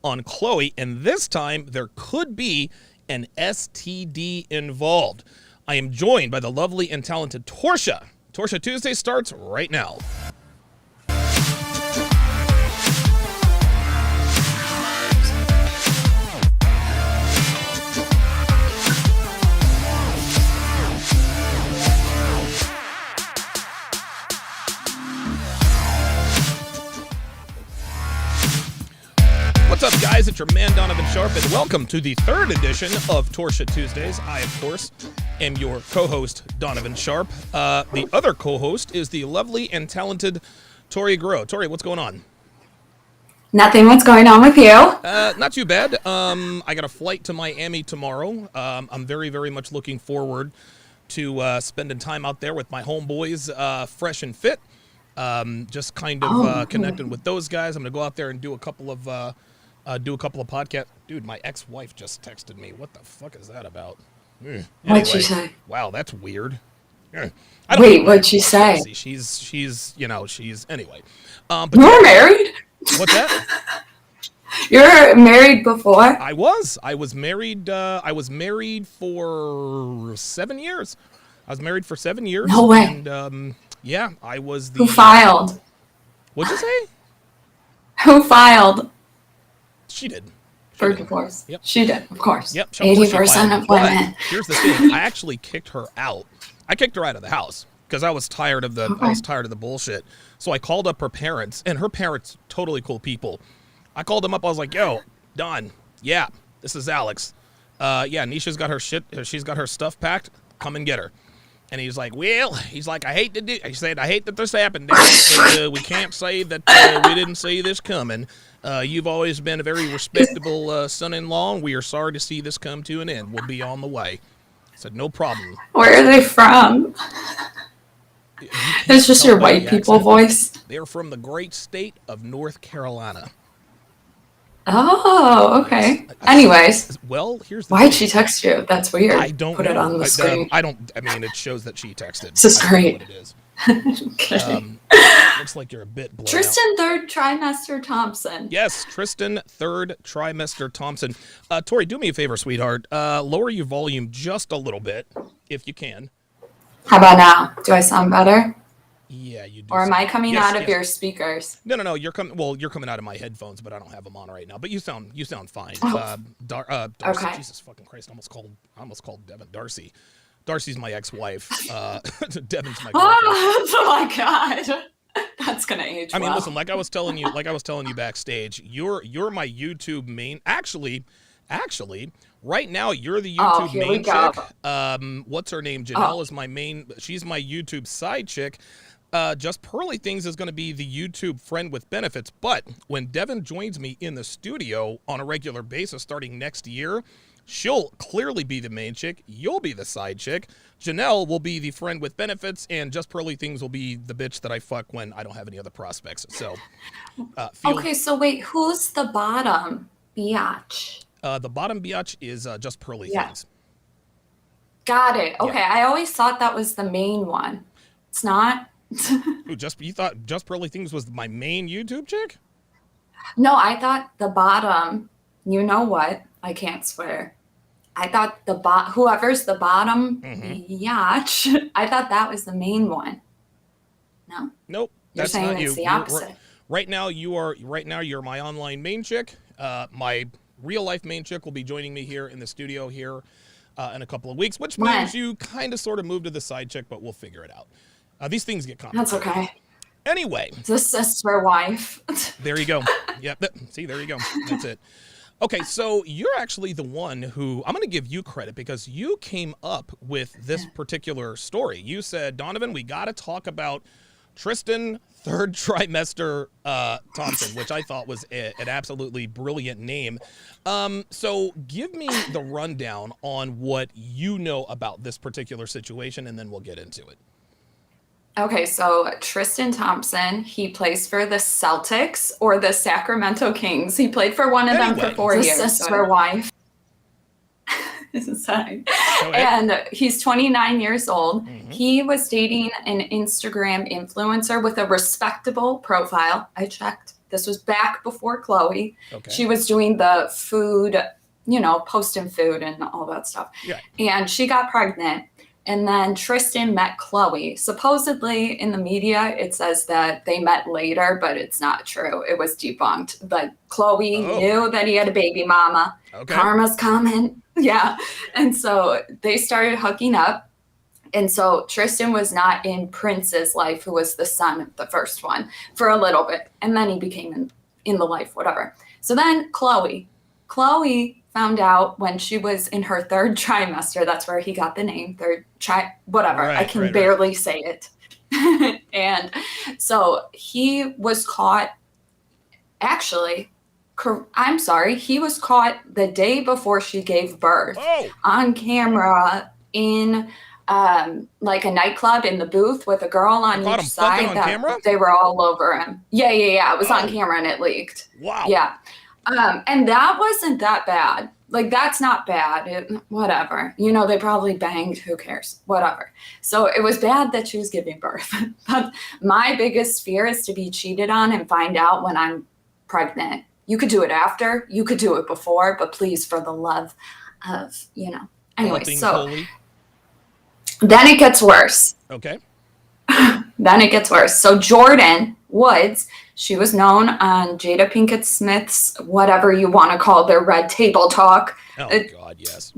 on Khloe, and this time there could be an STD involved. I am joined by the lovely and talented Torsha. Torsha Tuesday starts right now. What's up, guys? It's your man, Donovan Sharp, and welcome to the third edition of Torsha Tuesdays. I, of course, am your co-host, Donovan Sharp. The other co-host is the lovely and talented Tori Groh. Tori, what's going on? Nothing. What's going on with you? Not too bad. I got a flight to Miami tomorrow. I'm very, very much looking forward to spending time out there with my homeboys, fresh and fit. Just kind of connecting with those guys. I'm going to go out there and do a couple of podcasts. Dude, my ex-wife just texted me. What the fuck is that about? Anyway, What'd she say? Wow, that's weird. Wait, what'd she say? She's anyway. But you were married? What's that? You were married before? I was married. I was married for 7 years. I was married for 7 years. No way. And yeah, I was the. Who filed? What'd you say? Who filed? She did. For divorce. Yep. She did, of course. Yep. 80% of women. Here's the thing. I actually kicked her out. I kicked her out of the house because I was tired of the bullshit. So I called up her parents, and her parents, totally cool people. I called them up. I was like, "Yo, Don. Yeah, this is Alex. Yeah, Nisha's got her shit. She's got her stuff packed. Come and get her." And he's like, I hate that this happened, but we can't say that we didn't see this coming. You've always been a very respectable son-in-law, and we are sorry to see this come to an end. We'll be on the way. I said, no problem. Where are they from? It's just your white people voice. They're from the great state of North Carolina. Oh, okay. Anyways. Well, here's the Why'd thing. she text you? That's weird. I don't Put know. it on the screen. I mean, it shows that she texted. This is great. I don't know what it is. Okay. Looks like you're a bit blown Tristan, third trimester Thompson. Yes, Tristan, third trimester Thompson. Tori, do me a favor, sweetheart. Lower your volume just a little bit, if you can. How about now? Do I sound better? Yeah, you do. Or am I coming out of your speakers? No. You're coming out of my headphones, but I don't have them on right now. But you sound fine. Darcy, okay. Jesus fucking Christ! I almost called Devin Darcy. Darcy's my ex-wife. Devin's my girlfriend. Oh my god. That's gonna age well. I mean, listen, like I was telling you backstage, you're my YouTube main. Actually, right now you're the YouTube main chick. What's her name? Janelle is my main. She's my YouTube side chick. Just Pearly Things is going to be the YouTube friend with benefits. But when Devin joins me in the studio on a regular basis starting next year, she'll clearly be the main chick. You'll be the side chick. Janelle will be the friend with benefits, and Just Pearly Things will be the bitch that I fuck when I don't have any other prospects. So, okay. So wait, who's the bottom biatch? The bottom biatch is Just Pearly Things. Got it. Okay, Yeah. I always thought that was the main one. It's not. You thought Just Pearly Things was my main YouTube chick? No, I thought the bottom. You know what? I can't swear. I thought whoever's the bottom biatch. I thought that was the main one. No. Nope. You're That's saying not it's you. the opposite. Right now you're my online main chick. My real life main chick will be joining me here in the studio here in a couple of weeks, which means you kind of sort of move to the side chick, but we'll figure it out. These things get complicated. That's okay. Anyway. The sister wife. There you go. Yep. See, there you go. That's it. Okay, so you're actually the one who, I'm going to give you credit because you came up with this particular story. You said, Donovan, we got to talk about Tristan, third trimester Thompson, which I thought was an absolutely brilliant name. So give me the rundown on what you know about this particular situation, and then we'll get into it. Okay, so Tristan Thompson, he plays for the Celtics or the Sacramento Kings. He played for one of them for 4 years. Sister wife. Sorry. And he's 29 years old. Mm-hmm. He was dating an Instagram influencer with a respectable profile. I checked. This was back before Khloe. Okay. She was doing the food, posting food and all that stuff. Yeah. And she got pregnant. And then Tristan met Khloe. Supposedly in the media, it says that they met later, but it's not true. It was debunked. But Khloe knew that he had a baby mama. Okay. Karma's coming. Yeah. And so they started hooking up. And so Tristan was not in Prince's life, who was the son of the first one, for a little bit. And then he became in the life, whatever. So then Khloe found out when she was in her third trimester. That's where he got the name, whatever. Right, I can barely say it. And so he was caught, he was caught the day before she gave birth on camera in like a nightclub in the booth with a girl on each side. They were all over him. Yeah. It was on camera and it leaked. Wow. Yeah. And that wasn't that bad. Like, that's not bad. Whatever. They probably banged. Who cares? Whatever. So it was bad that she was giving birth. But my biggest fear is to be cheated on and find out when I'm pregnant. You could do it after. You could do it before. But please, for the love of, Anyway, so then it gets worse. Okay. Then it gets worse. So Jordan Woods, she was known on Jada Pinkett Smith's, whatever you want to call their red table talk. Oh, God, yes.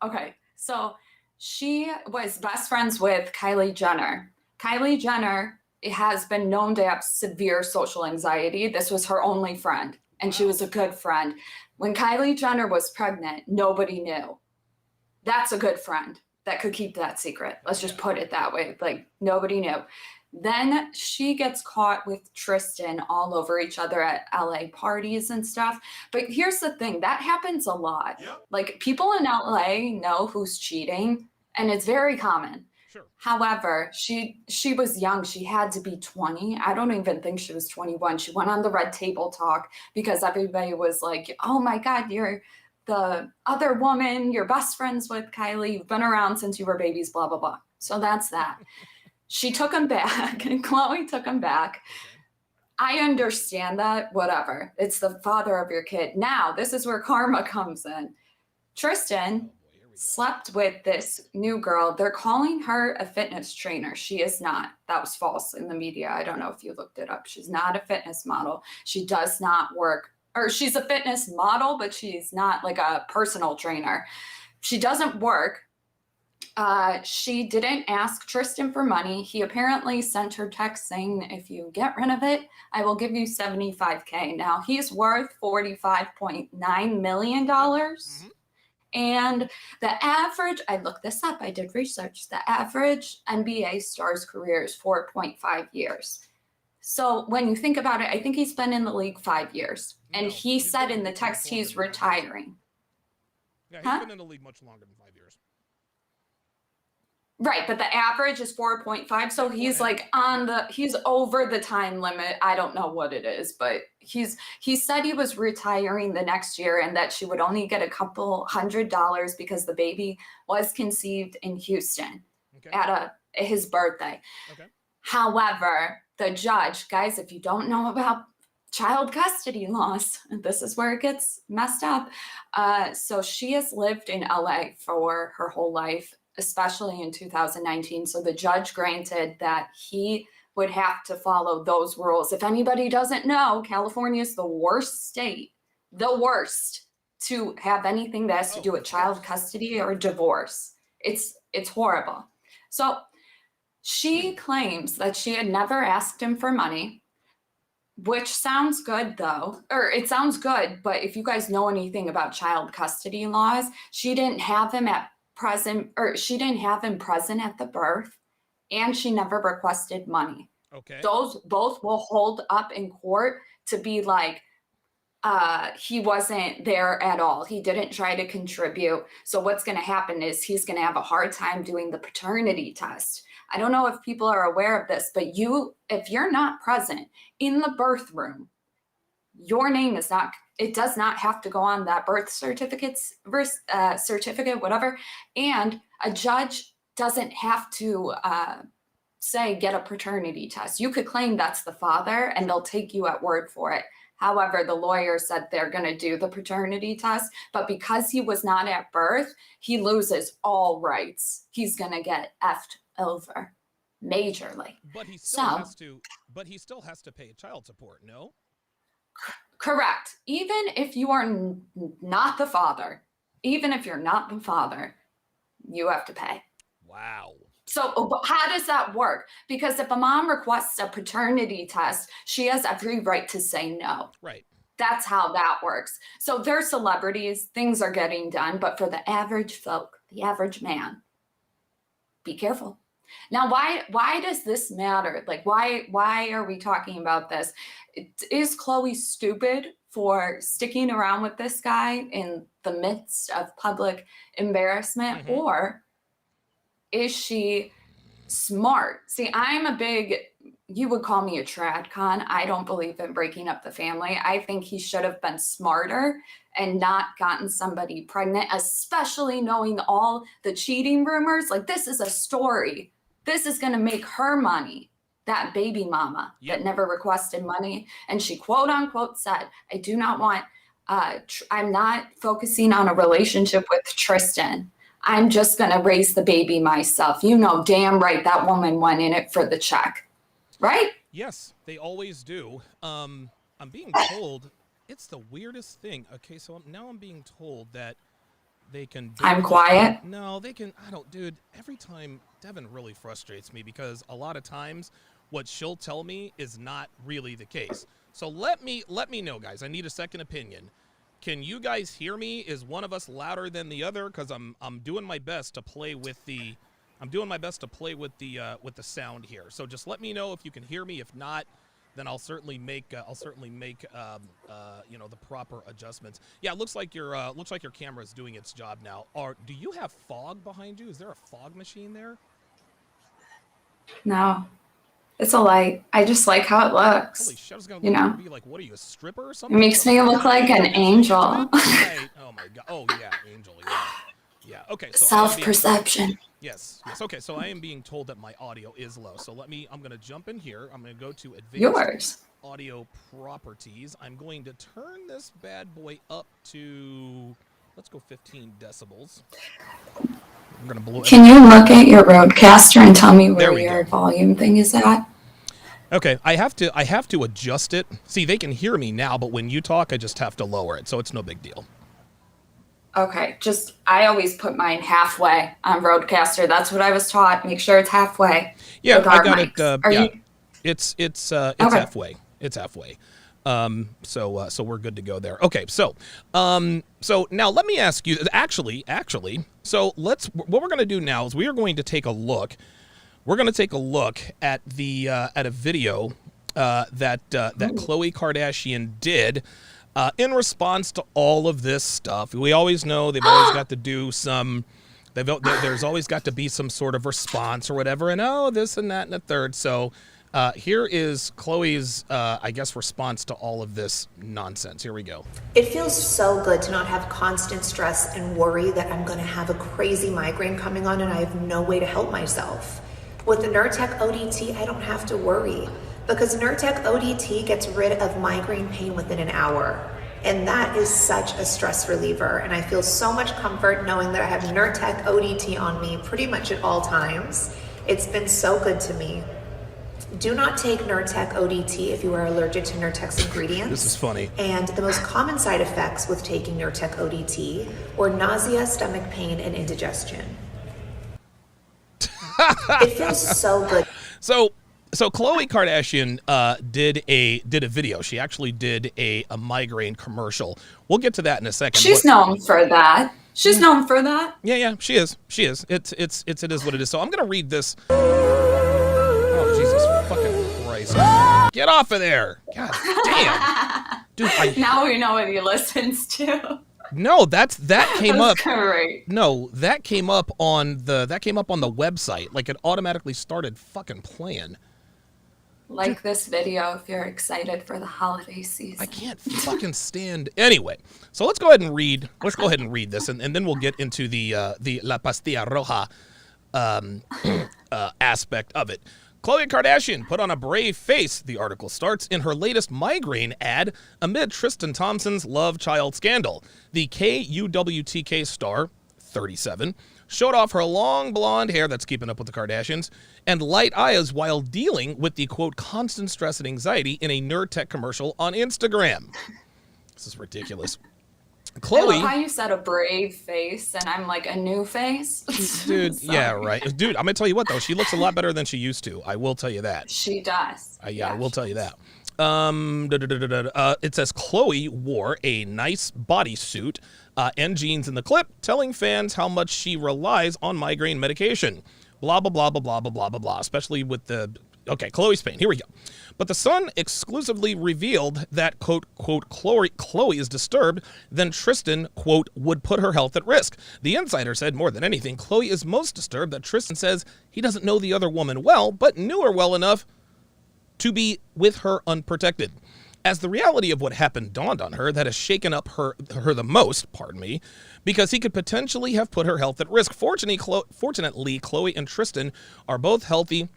Okay. So she was best friends with Kylie Jenner. Kylie Jenner has been known to have severe social anxiety. This was her only friend, and she was a good friend. When Kylie Jenner was pregnant, nobody knew. That's a good friend that could keep that secret. Let's just put it that way. Like, nobody knew. Then she gets caught with Tristan all over each other at LA parties and stuff. But here's the thing, that happens a lot. Yep. Like, people in LA know who's cheating, and it's very common. Sure. However, she was young. She had to be 20. I don't even think she was 21. She went on the red table talk because everybody was like, oh my God, you're the other woman, you're best friends with Kylie, you've been around since you were babies, blah, blah, blah. So that's that. She took him back, and Khloe took him back. I understand that, whatever. It's the father of your kid. Now, this is where karma comes in. Tristan slept with this new girl. They're calling her a fitness trainer. She is not. That was false in the media. I don't know if you looked it up. She's not a fitness model. She does not work. Or she's a fitness model, but she's not like a personal trainer. She doesn't work. She didn't ask Tristan for money. He apparently sent her text saying, if you get rid of it, I will give you $75K. Now, he's worth $45.9 million. Mm-hmm. And the average, I looked this up, I did research, the average NBA star's career is 4.5 years. So when you think about it, I think he's been in the league 5 years. And he said in the text he's retiring. Yeah, he's been in the league much longer than 5 years. Right, but the average is 4.5. So he's like he's over the time limit. I don't know what it is, but he said he was retiring the next year and that she would only get a couple $100 because the baby was conceived in Houston at his birthday. Okay. However, the judge, guys, if you don't know about child custody laws, this is where it gets messed up. So she has lived in LA for her whole life, especially in 2019. So the judge granted that he would have to follow those rules. If anybody doesn't know, California is the worst state, the worst to have anything that has to do with child custody or divorce. It's horrible. So she claims that she had never asked him for money, which sounds good though, or it sounds good, but if you guys know anything about child custody laws, she didn't have him present at the birth, and she never requested money. Okay. Those both will hold up in court to be like, he wasn't there at all. He didn't try to contribute. So what's going to happen is he's going to have a hard time doing the paternity test. I don't know if people are aware of this, but if you're not present in the birth room, your name is not, it does not have to go on that birth certificate, whatever. And a judge doesn't have to say get a paternity test. You could claim that's the father and they'll take you at word for it. However, the lawyer said they're going to do the paternity test, but because he was not at birth, he loses all rights. He's going to get effed over majorly. But he still has to pay child support, no? Correct. Even if you are not the father, you have to pay. Wow. So how does that work? Because if a mom requests a paternity test, she has every right to say no. Right. That's how that works. So they're celebrities, things are getting done, but for the average folk, the average man, be careful. Now, why does this matter? Like, why are we talking about this? Is Khloe stupid for sticking around with this guy in the midst of public embarrassment, or is she smart? See, you would call me a trad con. I don't believe in breaking up the family. I think he should have been smarter and not gotten somebody pregnant, especially knowing all the cheating rumors. Like, this is a story. This is going to make her money. That baby mama that never requested money. And she quote unquote said, I do not want, I'm not focusing on a relationship with Tristan. I'm just going to raise the baby myself. You know, damn right, that woman went in it for the check. Right? Yes, they always do. I'm being told it's the weirdest thing. Okay, so now I'm being told that they can... I'm quiet? No, they can... Dude, every time Devin really frustrates me because a lot of times what she'll tell me is not really the case. So let me know, guys. I need a second opinion. Can you guys hear me? Is one of us louder than the other? Because I'm doing my best to play with the with the sound here. So just let me know if you can hear me. If not, then I'll certainly make the proper adjustments. Yeah, it looks like your camera is doing its job now. Do you have fog behind you? Is there a fog machine there? No. It's a light. I just like how it looks. Holy shit, I was gonna be like, what are you, a stripper or something? It makes me look like an angel. Right. Oh my god. Oh yeah, angel. Yeah. Okay. So self-perception. Yes. Okay. So I am being told that my audio is low. So I'm gonna jump in here. I'm gonna go to advanced audio properties. I'm going to turn this bad boy up to, let's go 15 decibels. I'm gonna blow. Can you look at your Rodecaster and tell me where your volume thing is at? Okay, I have to adjust it. See, they can hear me now, but when you talk, I just have to lower it, so it's no big deal. Okay, I always put mine halfway on Rodecaster. That's what I was taught. Make sure it's halfway. Yeah, I got it. It's halfway. It's halfway. So we're good to go there. Okay, so now let me ask you. Actually, so what we're going to do now is we are going to take a look. We're going to take a look at a video that Khloe Kardashian did in response to all of this stuff. We always know they've always got to do some. There's always got to be some sort of response or whatever, and this and that and the third. So here is Khloe's, response to all of this nonsense. Here we go. It feels so good to not have constant stress and worry that I'm going to have a crazy migraine coming on and I have no way to help myself. With the Nurtec ODT, I don't have to worry because Nurtec ODT gets rid of migraine pain within an hour. And that is such a stress reliever. And I feel so much comfort knowing that I have Nurtec ODT on me pretty much at all times. It's been so good to me. Do not take Nurtec ODT if you are allergic to Nurtec's ingredients. This is funny. And the most common side effects with taking Nurtec ODT were nausea, stomach pain, and indigestion. It feels so good. So Khloe Kardashian did a video. She actually did a migraine commercial. We'll get to that in a second. She's known for that. She's known for that. Yeah, she is. It is what it is. So I'm gonna read this. Oh, Jesus fucking Christ. Get off of there. God damn. Dude, now we know what he listens to. No, that came up. Great. No, that came up on the website. Like it automatically started fucking playing. Like this video if you're excited for the holiday season. I can't fucking stand. Anyway, so let's go ahead and read. Let's go ahead and read this, and then we'll get into the La Pastilla Roja aspect of it. Khloe Kardashian put on a brave face, the article starts, in her latest migraine ad amid Tristan Thompson's love child scandal. The KUWTK star, 37, showed off her long blonde hair that's keeping up with the Kardashians and light eyes while dealing with the, quote, constant stress and anxiety in a nerd tech commercial on Instagram. This is ridiculous. I love how you said a brave face, and I'm like, a new face? Dude, yeah, right. Dude, I'm going to tell you what, though. She looks a lot better than she used to. I will tell you that. She does. I will tell you that. It says Khloe wore a nice bodysuit and jeans in the clip, telling fans how much she relies on migraine medication. Blah, blah, blah, blah, blah, blah, blah, blah, blah, especially with the... Okay, Khloe's pain. Here we go. But The Sun exclusively revealed that, quote, Khloe is disturbed, then Tristan, quote, would put her health at risk. The insider said more than anything, Khloe is most disturbed that Tristan says he doesn't know the other woman well, but knew her well enough to be with her unprotected. As the reality of what happened dawned on her, that has shaken up her the most, because he could potentially have put her health at risk. Fortunately, Khloe and Tristan are both healthy,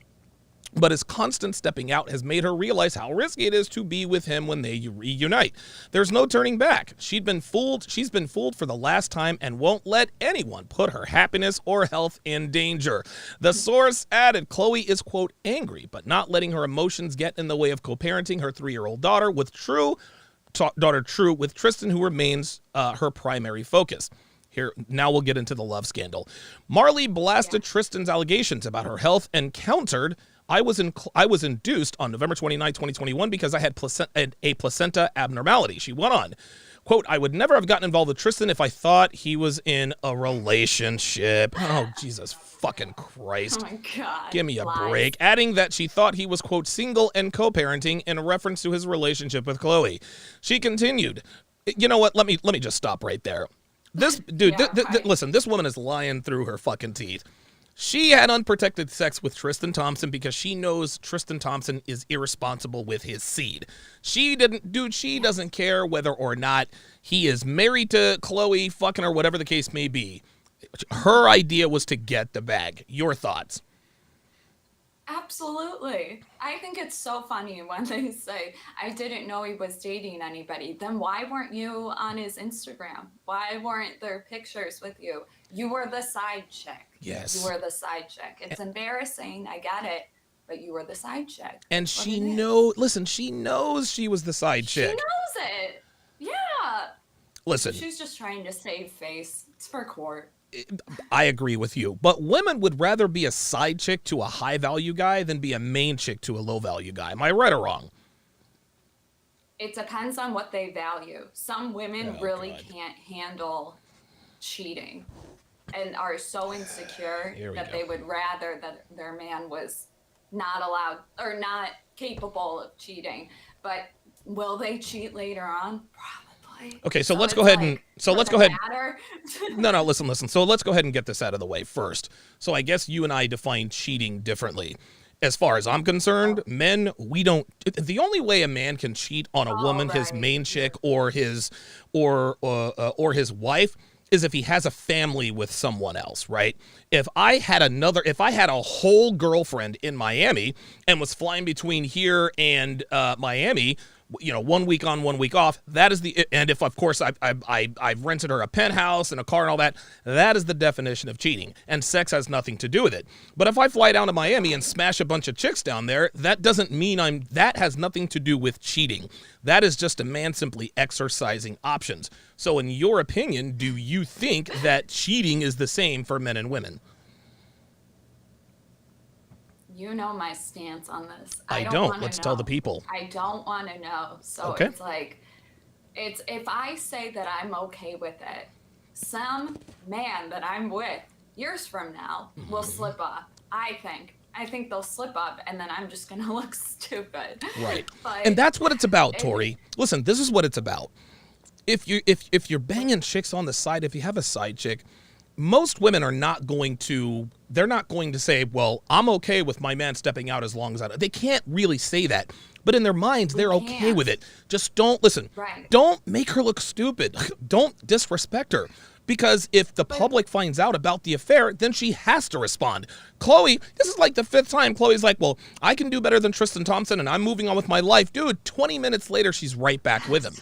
but his constant stepping out has made her realize how risky it is to be with him when they reunite. There's no turning back. She's been fooled for the last time and won't let anyone put her happiness or health in danger. The source added Khloe is, quote, angry, but not letting her emotions get in the way of co-parenting her 3-year-old daughter with Tristan, who remains her primary focus. Here, now we'll get into the love scandal. Marley blasted Tristan's allegations about her health and countered, I was induced on November 29, 2021 because I had a placenta abnormality. She went on, quote, I would never have gotten involved with Tristan if I thought he was in a relationship. Oh, Jesus fucking Christ. Oh my God. Give me a break. Adding that she thought he was, quote, single and co-parenting in reference to his relationship with Khloe. She continued, you know what? Let me just stop right there. This dude, listen, this woman is lying through her fucking teeth. She had unprotected sex with Tristan Thompson because she knows Tristan Thompson is irresponsible with his seed. She doesn't care whether or not he is married to Khloe, fucking or whatever the case may be. Her idea was to get the bag. Your thoughts? Absolutely. I think it's so funny when they say, I didn't know he was dating anybody. Then why weren't you on his Instagram? Why weren't there pictures with you? You were the side chick. Yes. You were the side chick. It's embarrassing. I get it. But you were the side chick. And she knows she was the side chick. She knows it. Yeah. Listen. She's just trying to save face. It's for court. I agree with you, but women would rather be a side chick to a high value guy than be a main chick to a low value guy. Am I right or wrong? It depends on what they value. Some women can't handle cheating and are so insecure that they would rather that their man was not allowed or not capable of cheating. But will they cheat later on? Probably. Okay, so let's go ahead. No, listen. So let's go ahead and get this out of the way first. So I guess you and I define cheating differently. As far as I'm concerned, men, we don't. The only way a man can cheat on a woman, his main chick, or his wife, is if he has a family with someone else, right? If I had a whole girlfriend in Miami and was flying between here and Miami, 1 week on, 1 week off, and if of course I've rented her a penthouse and a car and all that, that is the definition of cheating, and sex has nothing to do with it. But if I fly down to Miami and smash a bunch of chicks down there, that doesn't mean that has nothing to do with cheating. That is just a man simply exercising options. So in your opinion, do you think that cheating is the same for men and women? You know my stance on this. I don't. Let's tell the people. I don't want to know. So It's like, if I say that I'm okay with it, some man that I'm with years from now will slip up. I think they'll slip up, and then I'm just gonna look stupid. Right. And that's what it's about, Tori. Listen, this is what it's about. If you're banging chicks on the side, if you have a side chick, most women are not going to say, well, I'm okay with my man stepping out as long as they can't really say that. But in their minds, they're okay with it. Just don't listen. Right. Don't make her look stupid. Don't disrespect her. Because if the public finds out about the affair, then she has to respond. Khloe, this is like the 5th time Khloe's like, well, I can do better than Tristan Thompson and I'm moving on with my life. Dude, 20 minutes later, she's right back with him.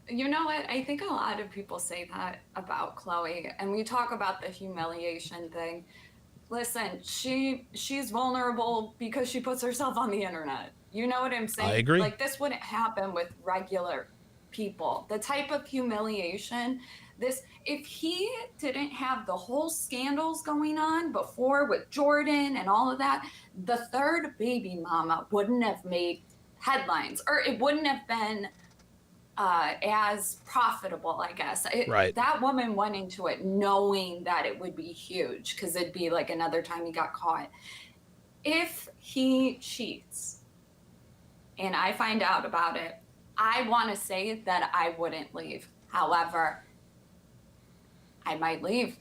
You know what? I think a lot of people say that about Khloe, and we talk about the humiliation thing. Listen, she's vulnerable because she puts herself on the internet. You know what I'm saying? I agree. Like, this wouldn't happen with regular people. The type of humiliation, if he didn't have the whole scandals going on before with Jordan and all of that, the 3rd baby mama wouldn't have made headlines, or it wouldn't have been as profitable, I guess. Right. That woman went into it knowing that it would be huge, because it'd be like another time he got caught. If he cheats and I find out about it, I want to say that I wouldn't leave. However, I might leave.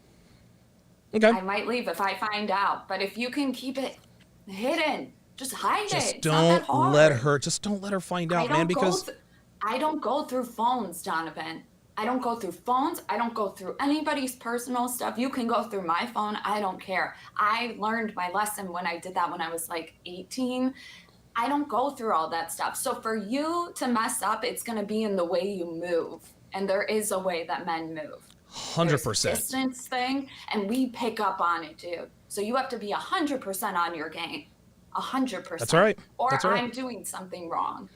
Okay. I might leave if I find out. But if you can keep it hidden, just hide it. It's not that Just don't let her find out, man, because I don't go through phones, Donovan. I don't go through phones. I don't go through anybody's personal stuff. You can go through my phone. I don't care. I learned my lesson when I did that when I was like 18. I don't go through all that stuff. So for you to mess up, it's going to be in the way you move. And there is a way that men move. 100%. There's a distance thing, and we pick up on it, dude. So you have to be 100% on your game. 100%. That's right. Or That's right. I'm doing something wrong.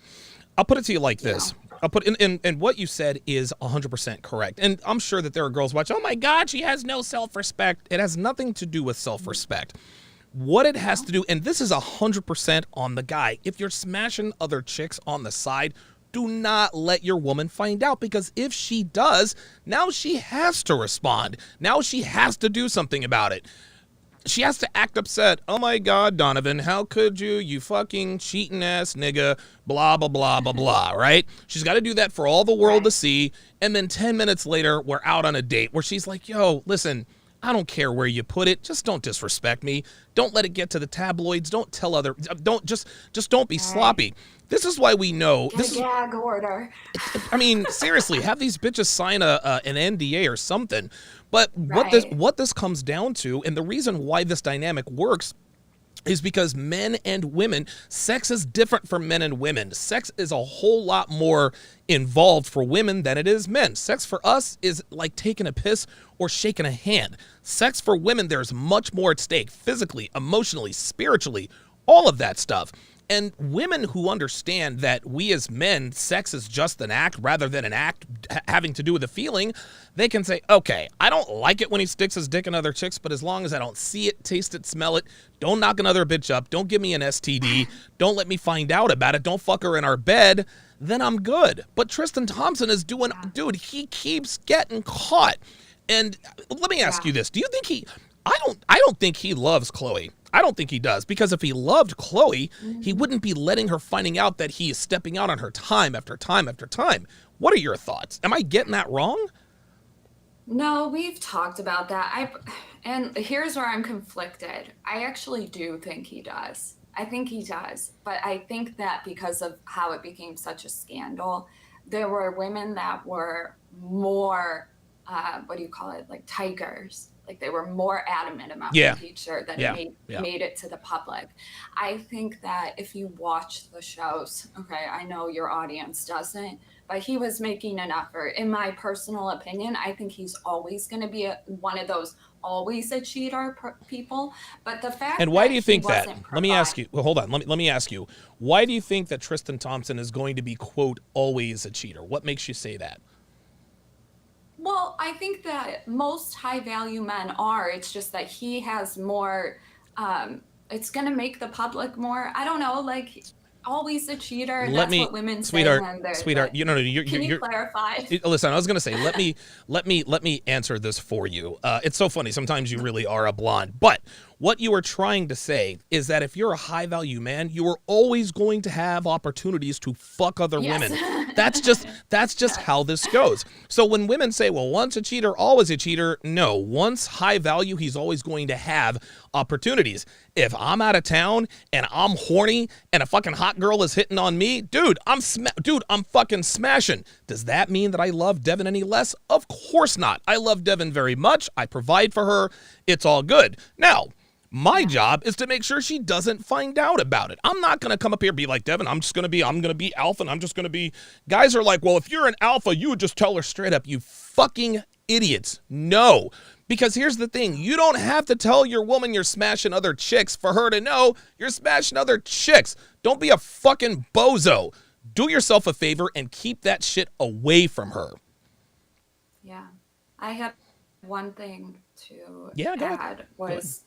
I'll put it to you like this. I'll put and what you said is 100% correct. And I'm sure that there are girls watching, oh my God, she has no self-respect. It has nothing to do with self-respect. What it has to do, and this is 100% on the guy. If you're smashing other chicks on the side, do not let your woman find out, because if she does, now she has to respond. Now she has to do something about it. She has to act upset. Oh my God, Donovan, how could you? You fucking cheating ass nigga, blah, blah, blah, blah, blah, right? She's got to do that for all the world to see. And then 10 minutes later, we're out on a date where she's like, yo, listen, I don't care where you put it. Just don't disrespect me. Don't let it get to the tabloids. Don't tell just don't be sloppy. This is why we know. Get a gag order. I mean, seriously, have these bitches sign an NDA or something. But what this comes down to, and the reason why this dynamic works, is because men and women, sex is different for men and women. Sex is a whole lot more involved for women than it is men. Sex for us is like taking a piss or shaking a hand. Sex for women, there's much more at stake, physically, emotionally, spiritually, all of that stuff. And women who understand that we as men, sex is just an act rather than an act having to do with a feeling, they can say, okay, I don't like it when he sticks his dick in other chicks, but as long as I don't see it, taste it, smell it, don't knock another bitch up, don't give me an STD, don't let me find out about it, don't fuck her in our bed, then I'm good. But Tristan Thompson is doing, dude, he keeps getting caught. And let me ask you this. Do you think I don't think he loves Khloe. I don't think he does, because if he loved Khloe, he wouldn't be letting her finding out that he is stepping out on her time after time after time. What are your thoughts? Am I getting that wrong? No, we've talked about that. And here's where I'm conflicted. I actually do think he does. I think he does. But I think that because of how it became such a scandal, there were women that were more, like tigers. Like they were more adamant about making sure that it made it to the public. I think that if you watch the shows, okay, I know your audience doesn't, but he was making an effort. In my personal opinion, I think he's always going to be one of those always a cheater people. But the fact and why do you think that? Let me ask you. Well, hold on. Let me ask you. Why do you think that Tristan Thompson is going to be, quote, always a cheater? What makes you say that? Well, I think that most high value men are. It's just that he has more, it's going to make the public more, I don't know, like always a cheater. That's what women say. Sweetheart, can you clarify? Listen, I was going to say, let me answer this for you. It's so funny. Sometimes you really are a blonde. But what you are trying to say is that if you're a high value man, you are always going to have opportunities to fuck other women. That's just how this goes. So when women say, well, once a cheater, always a cheater, no. Once high value, he's always going to have opportunities. If I'm out of town and I'm horny and a fucking hot girl is hitting on me, dude, I'm fucking smashing. Does that mean that I love Devin any less? Of course not. I love Devin very much. I provide for her. It's all good. Now, my job is to make sure she doesn't find out about it. I'm not going to come up here and be like, Devin, I'm going to be alpha and I'm just going to be... Guys are like, well, if you're an alpha, you would just tell her straight up, you fucking idiots. No. Because here's the thing. You don't have to tell your woman you're smashing other chicks for her to know you're smashing other chicks. Don't be a fucking bozo. Do yourself a favor and keep that shit away from her. Yeah. I have one thing to go add ahead. was...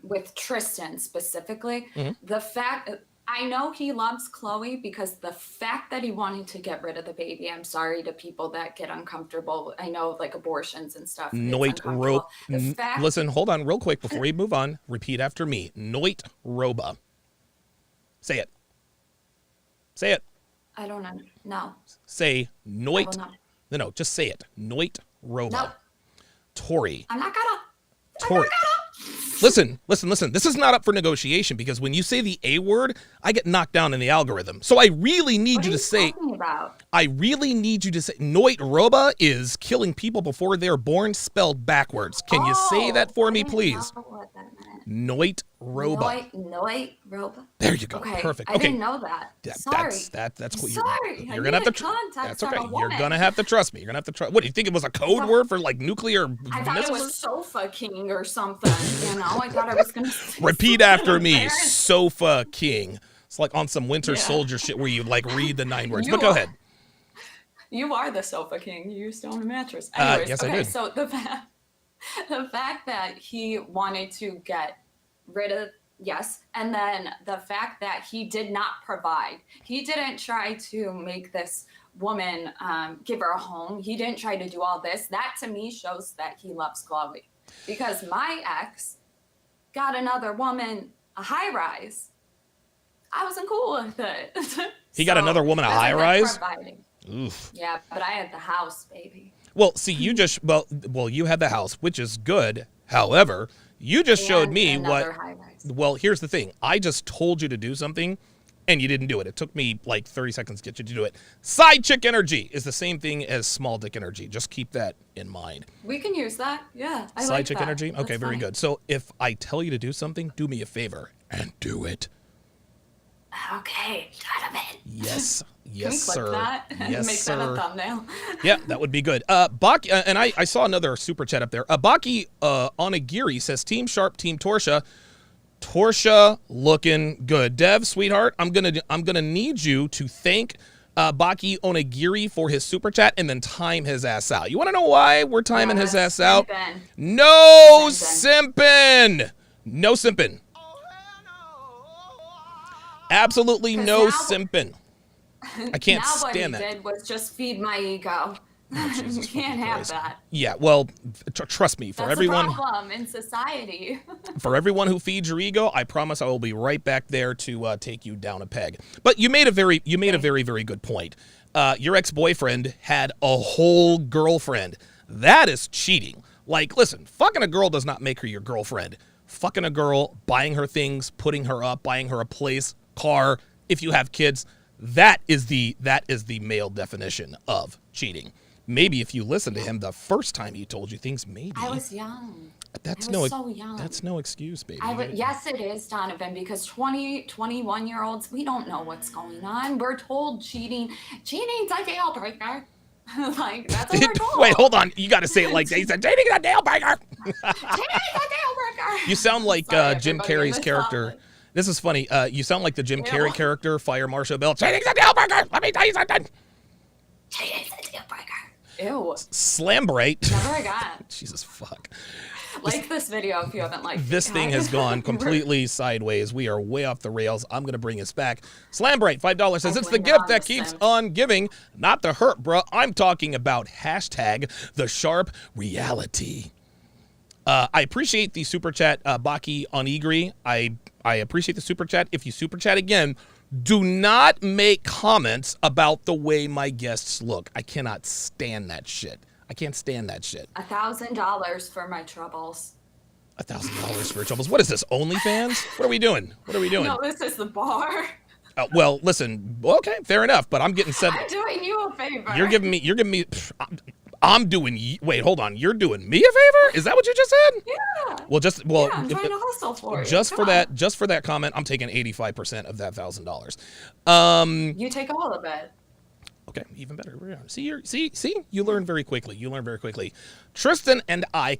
with Tristan specifically, Mm-hmm. the fact I know he loves Khloe because the fact that he wanted to get rid of the baby, I'm sorry to people that get uncomfortable. I know like abortions and stuff. Listen, hold on real quick before we move on. Repeat after me. Noit roba. Say it. Say it. I don't know. No. Say noit. No, just say it. Noit roba. No. Tori. I'm not gonna. Tori. Listen. This is not up for negotiation because when you say the A word, I get knocked down in the algorithm. So I really need you to say. I really need you to say. Noit roba is killing people before they're born, spelled backwards. Can you say that for me, please? Noit roba. Noit roba. There you go. Okay. Perfect. I didn't know that. Sorry. That's what Sorry. You're gonna have to. That's okay. You're gonna have to trust me. You're gonna have to trust. What do you think it was a code word for like nuclear? I thought it was sofa king or something. You know, I thought I was gonna. Repeat after me. Sofa king. It's like on some Winter Soldier shit where you like read the 9 words. But go ahead. You are the sofa king. You used to own a mattress. Anyways, yes, I did. So the fact that he wanted to get rid of and then the fact that he did not provide. He didn't try to make this woman give her a home. He didn't try to do all this. That to me shows that he loves Khloe, because my ex got another woman a high rise. I wasn't cool with it. He got another woman a high rise? Oof. Yeah, but I had the house, baby. Well, see, you just you had the house, which is good. However, you just showed me what. Well, here's the thing. I just told you to do something, and you didn't do it. It took me like 30 seconds to get you to do it. Side chick energy is the same thing as small dick energy. Just keep that in mind. We can use that. Yeah, I Side like chick that. energy. Okay, very good. So if I tell you to do something, do me a favor and do it. Okay, Donovan. Yes. Yes, Can we sir. Click that and yes, make sir. that a thumbnail? Yeah, that would be good. Baki, and I saw another super chat up there. Baki Onigiri says, Team Sharp, Team Torsha. Torsha looking good. Dev, sweetheart, I'm gonna need you to thank Baki Onigiri for his super chat and then time his ass out. You want to know why we're timing his ass out? No simping. No simping. Absolutely no simping. I can't stand that. Now what he did was just feed my ego. You can't have that. Yeah, well, trust me. For That's everyone, a problem in society. For everyone who feeds your ego, I promise I will be right back there to take you down a peg. But you made a very very good point. Your ex-boyfriend had a whole girlfriend. That is cheating. Like, listen, fucking a girl does not make her your girlfriend. Fucking a girl, buying her things, putting her up, buying her a place, car, if you have kids, that is the male definition of cheating. Maybe if you listen to him the first time he told you things, maybe. I was young. So young. That's no excuse, baby. Yes, it is, Donovan, because 20, 21-year-olds, we don't know what's going on. We're told cheating's a deal breaker. Like, that's what we're told. Wait, hold on. You got to say it like that. He said, cheating's a deal breaker. Cheating's a deal breaker. You sound like Jim Carrey's character. This is funny. You sound like the Jim Carrey character, Fire Marshal Bill. Cheating's a deal breaker. Let me tell you something. Cheating's a deal breaker. Ew. Slam bright. Never again. Jesus fuck. Like this video if you haven't liked it. This thing has gone completely sideways. We are way off the rails. I'm going to bring us back. Slam bright, $5 says, it's the gift that keeps on giving, not the hurt, bruh. I'm talking about hashtag the sharp reality. I appreciate the super chat, Baki Onigiri. I appreciate the super chat. If you super chat again, Do not make comments about the way my guests look. I cannot stand that shit. I can't stand that shit. $1,000 for my troubles. $1,000 for troubles. What is this, OnlyFans? What are we doing? What are we doing? No, this is the bar. Well, listen, okay, fair enough, but I'm getting set. I'm doing you a favor. You're giving me, I'm doing, wait, hold on. You're doing me a favor? Is that what you just said? Yeah. Well, Yeah, I'm trying to hustle for you. Just Come for on. just for that comment, I'm taking 85% of that $1,000. You take all of it. Okay, even better. See, you learn very quickly. Tristan and I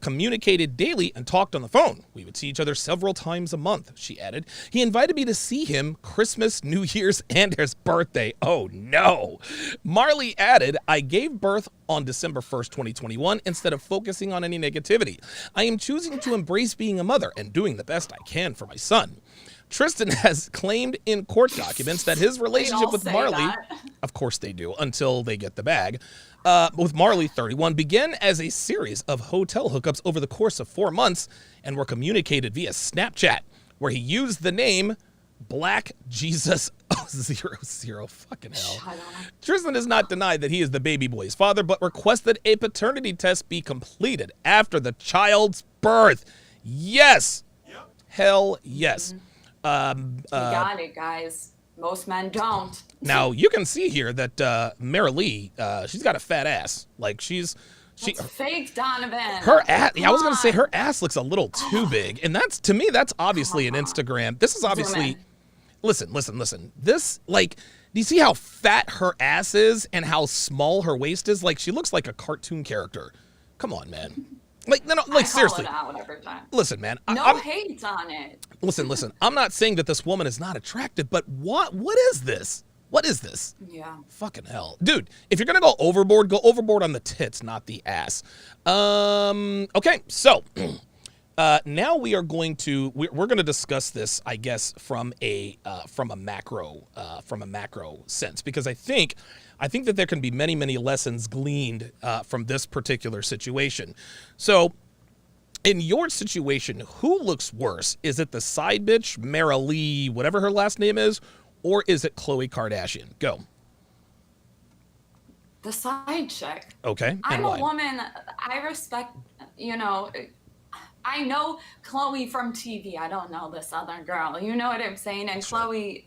communicated daily and talked on the phone. We would see each other several times a month, she added. He invited me to see him Christmas, New Year's, and his birthday. Oh no. Marley added, I gave birth on December 1st, 2021, instead of focusing on any negativity. I am choosing to embrace being a mother and doing the best I can for my son. Tristan has claimed in court documents that his relationship with Marley, of course they do, until they get the bag, with Marley, 31, began as a series of hotel hookups over the course of 4 months and were communicated via Snapchat, where he used the name Black Jesus 00. Fucking hell. Tristan has not denied that he is the baby boy's father, but requested a paternity test be completed after the child's birth. Yes. Yep. Hell yes. You got it, guys. Most men don't. Now, you can see here that Mara Lee, she's got a fat ass. Like, That's fake, Donovan. Her ass, I was going to say, her ass looks a little too big. And that's, to me, that's obviously an Instagram. This is obviously, listen. This, like, do you see how fat her ass is and how small her waist is? Like, she looks like a cartoon character. Come on, man. Like, no, like, seriously. I call it out every time. Listen, man. No hate on it. Listen. I'm not saying that this woman is not attractive, but what is this? What is this? Yeah. Fucking hell. Dude, if you're going to go overboard on the tits, not the ass. Okay, so now we're going to discuss this, I guess, from a macro sense, because I think that there can be many, many lessons gleaned from this particular situation. So, in your situation, who looks worse? Is it the side bitch, Mara Lee, whatever her last name is, or is it Khloe Kardashian? Go. The side chick. Okay. I'm a woman. I respect, I know Khloe from TV. I don't know this other girl. You know what I'm saying? And Khloe,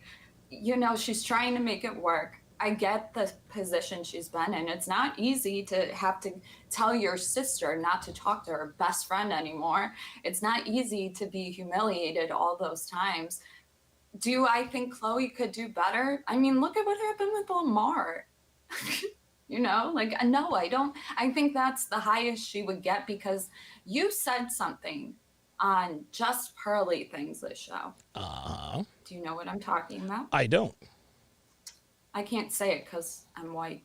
she's trying to make it work. I get the position she's been in. It's not easy to have to tell your sister not to talk to her best friend anymore. It's not easy to be humiliated all those times. Do I think Khloe could do better? I mean, look at what happened with Lamar. No, I don't. I think that's the highest she would get because you said something on Just Pearly Things this show. Do you know what I'm talking about? I don't. I can't say it because I'm white.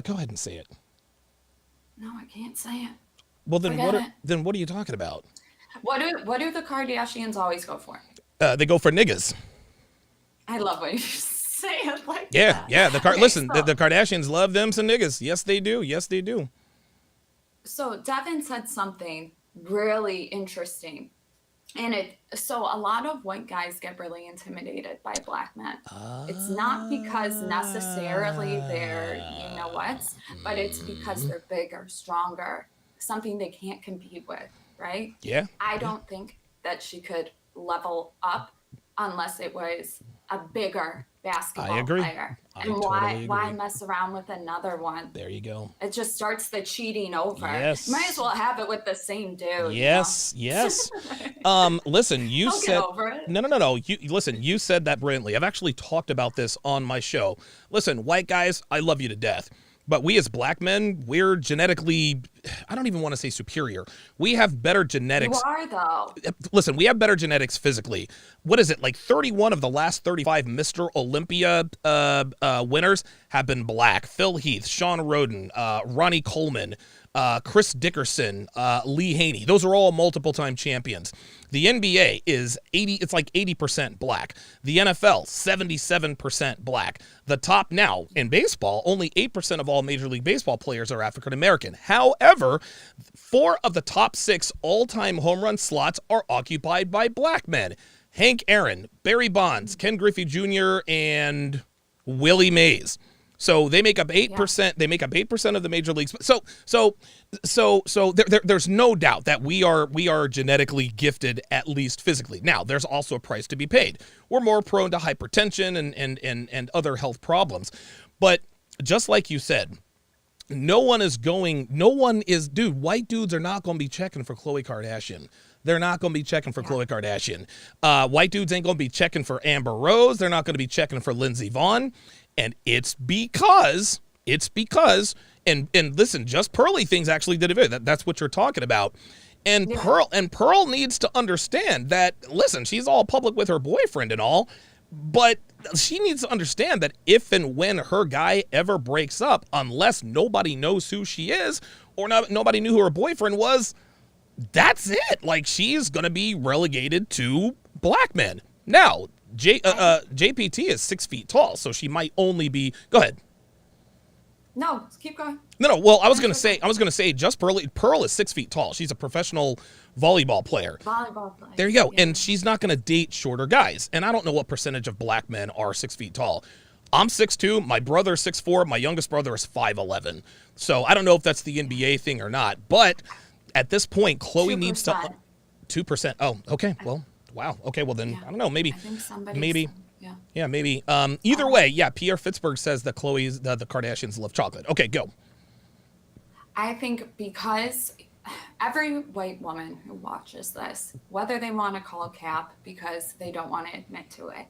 Go ahead and say it. No, I can't say it. Well, then what are you talking about? What do the Kardashians always go for? They go for niggas. I love when you say it like yeah, that. Yeah. The Kardashians love them some niggas. Yes, they do. Yes, they do. So Devin said something really interesting. And so a lot of white guys get really intimidated by black men. It's not because necessarily they're, but it's because they're bigger, stronger, something they can't compete with, right? Yeah. I don't think that she could level up unless it was a bigger basketball player. And why mess around with another one? There you go. It just starts the cheating over. Yes. You might as well have it with the same dude. Yes. Listen, you Don't said get over it. No. You said that brilliantly. I've actually talked about this on my show. Listen, white guys, I love you to death. But we as black men, we're genetically, I don't even want to say superior. We have better genetics. You are, though. Listen, we have better genetics physically. What is it? Like 31 of the last 35 Mr. Olympia winners have been black. Phil Heath, Sean Roden, Ronnie Coleman, Chris Dickerson, Lee Haney. Those are all multiple-time champions. The NBA is 80% black. The NFL, 77% black. The top now in baseball, only 8% of all Major League Baseball players are African American. However, 4 of the top 6 all-time home run slots are occupied by black men. Hank Aaron, Barry Bonds, Ken Griffey Jr., and Willie Mays. So they make up 8%. Yeah. They make up 8% of the major leagues. So there's no doubt that we are genetically gifted, at least physically. Now, there's also a price to be paid. We're more prone to hypertension and other health problems. But just like you said, dude, white dudes are not going to be checking for Khloe Kardashian. They're not going to be checking for Khloe Kardashian. White dudes ain't going to be checking for Amber Rose. They're not going to be checking for Lindsey Vonn. And it's because, and listen, just Pearly things actually did a video. That's what you're talking about. And Pearl needs to understand that, listen, she's all public with her boyfriend and all, but she needs to understand that if and when her guy ever breaks up, unless nobody knows who she is or nobody knew who her boyfriend was, that's it. Like, she's going to be relegated to black men. Now, JPT is 6 feet tall, so she might only be. Go ahead. No, keep going. No. Well, I was gonna say, just Pearl is 6 feet tall. She's a professional volleyball player. There you go. Yeah. And she's not gonna date shorter guys. And I don't know what percentage of black men are 6 feet tall. I'm 6'2". My brother's 6'4". My youngest brother is 5'11". So I don't know if that's the NBA thing or not. But at this point, Khloe 2%. Needs to 2%. Oh, okay. Well. Wow. Okay. Well, then I don't know. Maybe. Yeah. Maybe. Either way, yeah. Pierre Fitzberg says that the Kardashians love chocolate. Okay, go. I think because every white woman who watches this, whether they want to call cap because they don't want to admit to it,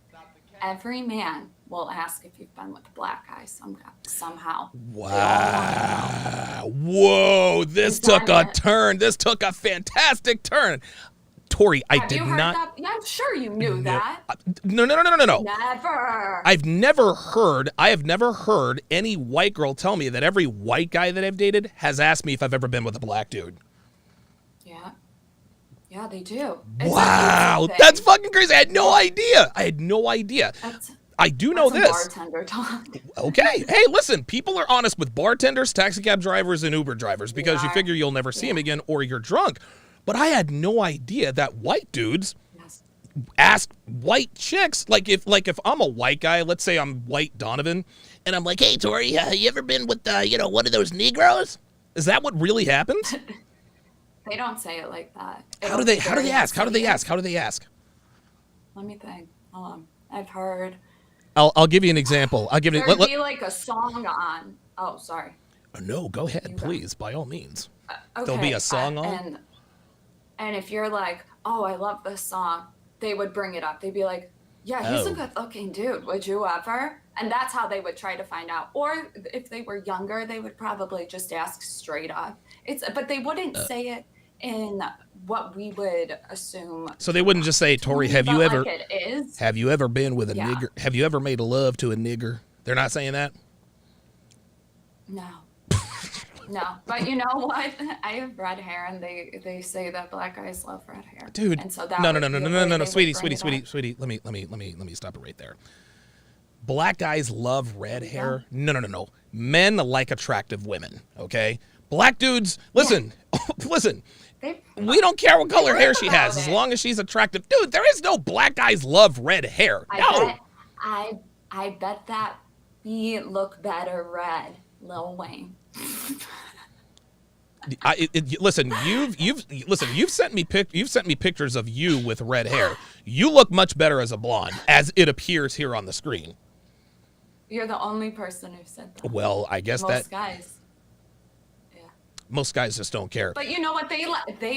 every man will ask if you've been with a black guy somehow. Wow. Whoa. This took a turn. This took a fantastic turn. Tori, I did not. That? Yeah, I'm sure you knew that. No. Never. I have never heard any white girl tell me that every white guy that I've dated has asked me if I've ever been with a black dude. Yeah, they do. Wow, that's fucking crazy. I had no idea. I do know this. Bartender talk. Okay. Hey, listen, people are honest with bartenders, taxi cab drivers, and Uber drivers because you figure you'll never see them again or you're drunk. But I had no idea that white dudes ask white chicks, like if I'm a white guy, let's say I'm white Donovan, and I'm like, hey, Tori, you ever been with, one of those Negroes? Is that what really happens? They don't say it like that. How do they ask? How do they ask? Let me think. Hold on. I've heard. I'll give you an example. There'd be like a song on. Oh, sorry. No, go ahead, please, by all means. Okay. There'll be a song on. And if you're like, oh, I love this song, they would bring it up. They'd be like, yeah, he's a good-looking dude. Would you ever? And that's how they would try to find out. Or if they were younger, they would probably just ask straight up. But they wouldn't say it in what we would assume. So they wouldn't just say, Tori, have you ever been with a nigger? Have you ever made love to a nigger? They're not saying that? No. No, but you know what? I have red hair, and they say that black guys love red hair. Dude, and so that no, sweetie. Let me stop it right there. Black guys love red hair. No. Men like attractive women. Okay, black dudes. Listen, listen. We don't care what color hair she has, as long as she's attractive. Dude, there is no black guys love red hair. No. I bet that we look better red, Lil Wayne. Listen, you've sent me pictures of you with red hair. You look much better as a blonde, as it appears here on the screen. You're the only person who said that. Well, I guess most guys. Most guys just don't care. But you know what? They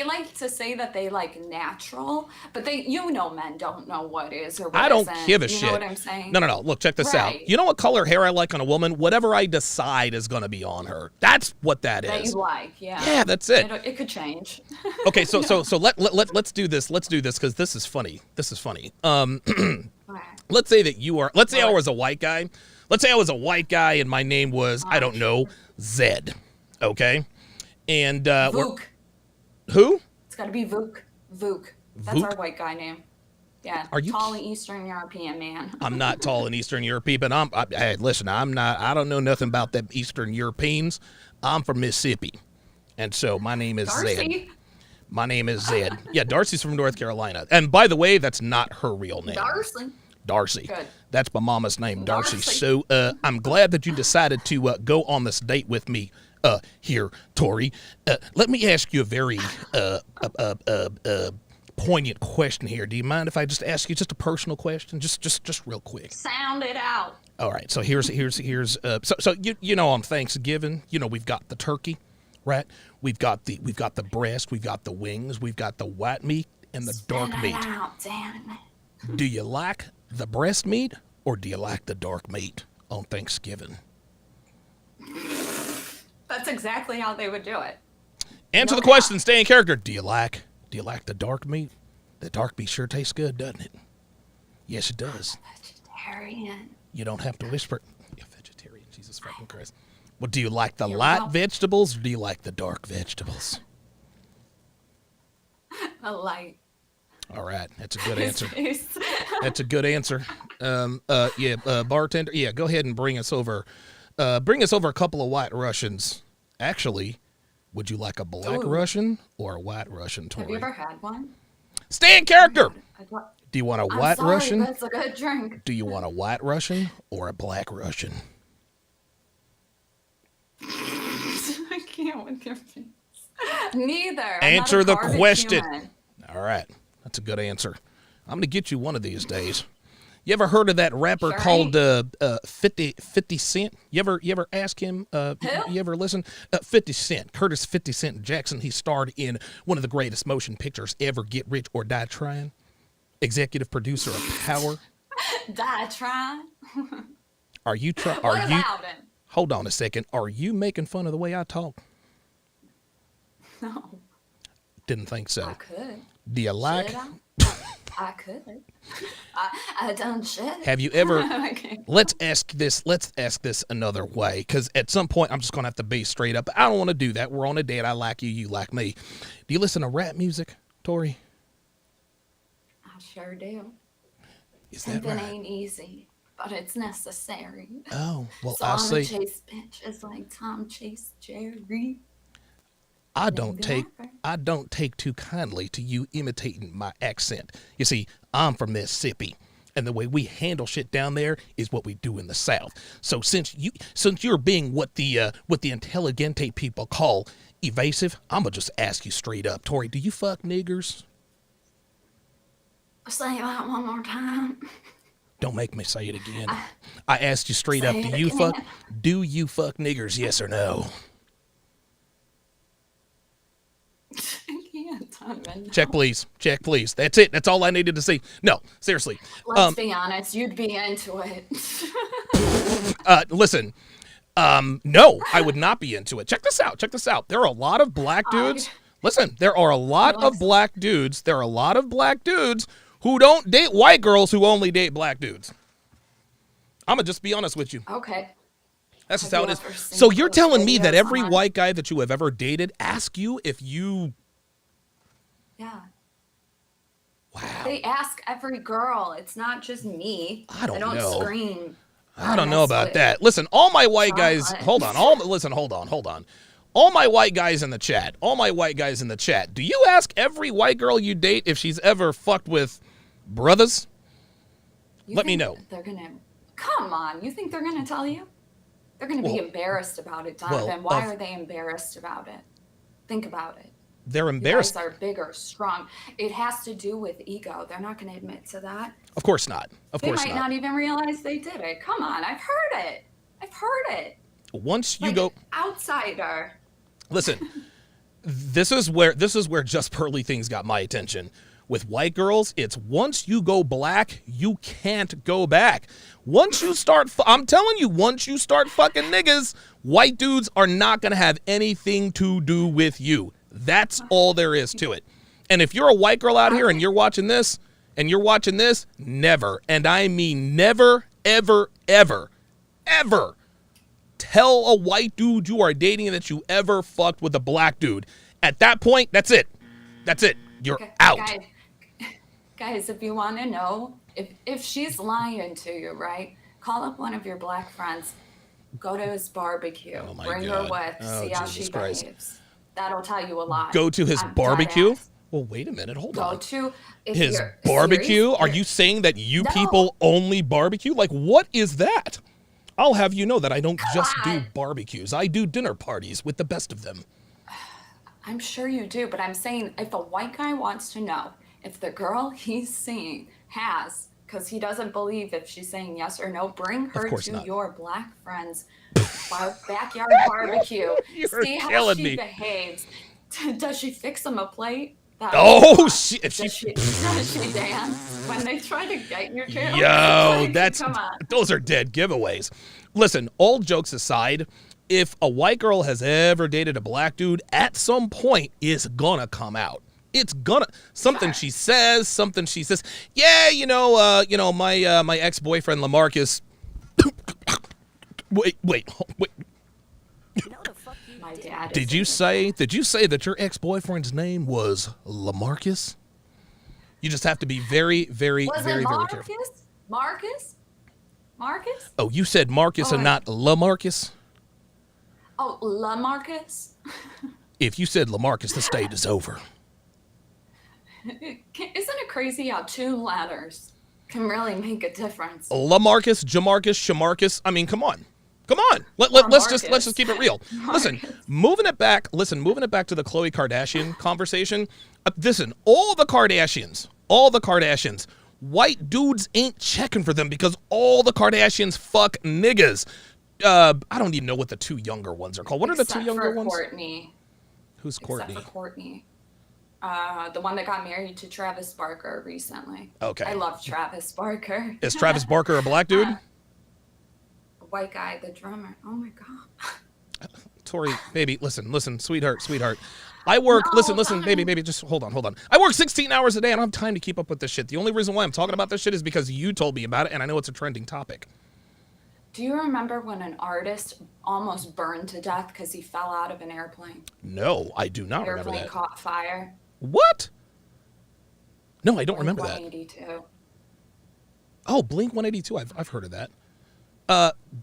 like to say that they like natural, but men don't know what is or what I don't isn't. give a shit. You know what I'm saying? No. Look, check this out. You know what color hair I like on a woman? Whatever I decide is going to be on her. That's what that is. That you like, yeah. Yeah, that's it. It could change. Okay, so let's do this. Let's do this because this is funny. Let's say that you are. Let's say I was a white guy. Let's say I was a white guy and my name was I don't know Zed. Okay. And Vuk. Who? It's got to be Vuk. Vuk. That's our white guy name. Yeah. Are you tall and Eastern European man? I'm not tall and Eastern European, but hey, listen, I'm not. I don't know nothing about them Eastern Europeans. I'm from Mississippi, and so my name is Zed. My name is Zed. Yeah, Darcy's from North Carolina. And by the way, that's not her real name. Darcy. Good. That's my mama's name, Darcy. So I'm glad that you decided to go on this date with me here, Tori. Let me ask you a very poignant question here. Do you mind if I just ask you just a personal question? Just real quick. Sound it out. All right. So here's so you know on Thanksgiving, you know, we've got the turkey, right? We've got the breast, we've got the wings, we've got the white meat and the dark meat. Out, damn it. Do you like the breast meat or do you like the dark meat on Thanksgiving? That's exactly how they would do it. Answer the question, stay in character. Do you like the dark meat? The dark meat sure tastes good, doesn't it? Yes, it does. Vegetarian. You don't have to whisper. You're vegetarian, Jesus fucking Christ. Well, do you like the light vegetables or do you like the dark vegetables? A light. All right, that's a good answer. That's a good answer. Bartender, yeah, go ahead and bring us over a couple of white Russians. Actually, would you like a black Russian or a white Russian, Tori? Have you ever had one? Stay in character. Do you want a I'm white sorry, Russian? That's a good drink. Do you want a white Russian or a black Russian? I can't with your face. Neither. Answer the question. Human. All right. That's a good answer. I'm going to get you one of these days. You ever heard of that rapper called 50 Cent? You ever ask him? You ever listen? 50 Cent, Curtis 50 Cent Jackson. He starred in one of the greatest motion pictures ever, Get Rich or Die Trying. Executive producer of Power. Die Trying? Are you trying? What about him? Hold on a second. Are you making fun of the way I talk? No. Didn't think so. I could. Do you like? I could. I done shit. Have you ever? Let's ask this another way, because at some point I'm just gonna have to be straight up. I don't want to do that. We're on a date. I like you. You like me. Do you listen to rap music, Tori? I sure do. Is that Pimpin' right? ain't easy, but it's necessary. Oh well, so I I'm see. chase bitches like Tom chased Jerry. I don't take too kindly to you imitating my accent. You see, I'm from Mississippi, and the way we handle shit down there is what we do in the South. So since you're being what the intelligente people call evasive, I'm gonna just ask you straight up, Tori, do you fuck niggers? Say that one more time. Don't make me say it again. I asked you straight up, do you fuck niggers, yes or no? Check, please. Check, please. That's it. That's all I needed to see. No, seriously. Let's be honest. You'd be into it. Listen. No, I would not be into it. Check this out. Check this out. There are a lot of black dudes. Listen, there are a lot of black dudes. There are a lot of black dudes who don't date white girls who only date black dudes. I'm going to just be honest with you. Okay. That's just how it is. So you're telling me that every white guy that you have ever dated ask you if you... Yeah. Wow. They ask every girl. It's not just me. I don't know. They don't scream. I don't know about that. Listen, all my white guys... Hold on. Hold on. All my white guys in the chat. Do you ask every white girl you date if she's ever fucked with brothers? Let me know. They're going to... Come on. You think they're going to tell you? They're going to be embarrassed about it, Donovan. Why are they embarrassed about it? Think about it. They're embarrassed. You guys are bigger, strong. It has to do with ego. They're not going to admit to that. Of course not. They might not even realize they did it. Come on, I've heard it. Once you go outsider. Listen, this is where just pearly things got my attention. With white girls, it's once you go black, you can't go back. Once you start, I'm telling you, once you start fucking niggas, white dudes are not going to have anything to do with you. That's all there is to it. And if you're a white girl out here and you're watching this, never, and I mean never, ever, ever, ever tell a white dude you are dating that you ever fucked with a black dude. At that point, that's it. You're out. Guys, if you want to know, if she's lying to you, right? Call up one of your black friends. Go to his barbecue. Bring her with. See how she behaves. That'll tell you a lot. Go to his I'm dead barbecue? ass. Well, wait a minute. Hold Go on. to if His you're barbecue? serious, Are you saying that you No. people only barbecue? Like, what is that? I'll have you know that I don't just do on. barbecues. I do dinner parties with the best of them. I'm sure you do, but I'm saying if a white guy wants to know if the girl he's seeing has, because he doesn't believe if she's saying yes or no, bring her course to not. your black friend's backyard barbecue. You're See how killing she me. behaves. Does she fix him a plate? Oh, shit. If Does she... she dance when they try to get your kid? Yo, Like, come on. those are dead giveaways. Listen, all jokes aside, if a white girl has ever dated a black dude, at some point it's gonna come out. It's gonna something she says, Yeah, my ex-boyfriend Lamarcus. wait. My dad. Did you say that your ex-boyfriend's name was Lamarcus? You just have to be very, very, Was very, it very Marcus? careful. Marcus? Oh, you said Marcus and not Lamarcus? Oh, LaMarcus? If you said Lamarcus, the state is over. Isn't it crazy how 2 letters can really make a difference? Lamarcus, Jamarcus, Shamarcus. I mean, come on. Let's just keep it real. Listen, moving it back to the Khloe Kardashian conversation. Listen, all the Kardashians, white dudes ain't checking for them because all the Kardashians fuck niggas. I don't even know what the 2 younger ones are called. What are the 2 younger ones? Kourtney. Who's Courtney? Except for Kourtney. The one that got married to Travis Barker recently. Okay. I love Travis Barker. Is Travis Barker a black dude? White guy, the drummer. Oh my god. Tori, baby, listen, sweetheart. I work, No, listen, baby, just hold on. I work 16 hours a day. I don't have time to keep up with this shit. The only reason why I'm talking about this shit is because you told me about it, and I know it's a trending topic. Do you remember when an artist almost burned to death because he fell out of an airplane? No, I do not remember Airplane that. caught fire. What? No, I don't remember that. 182. Oh, Blink 182. I've heard of that.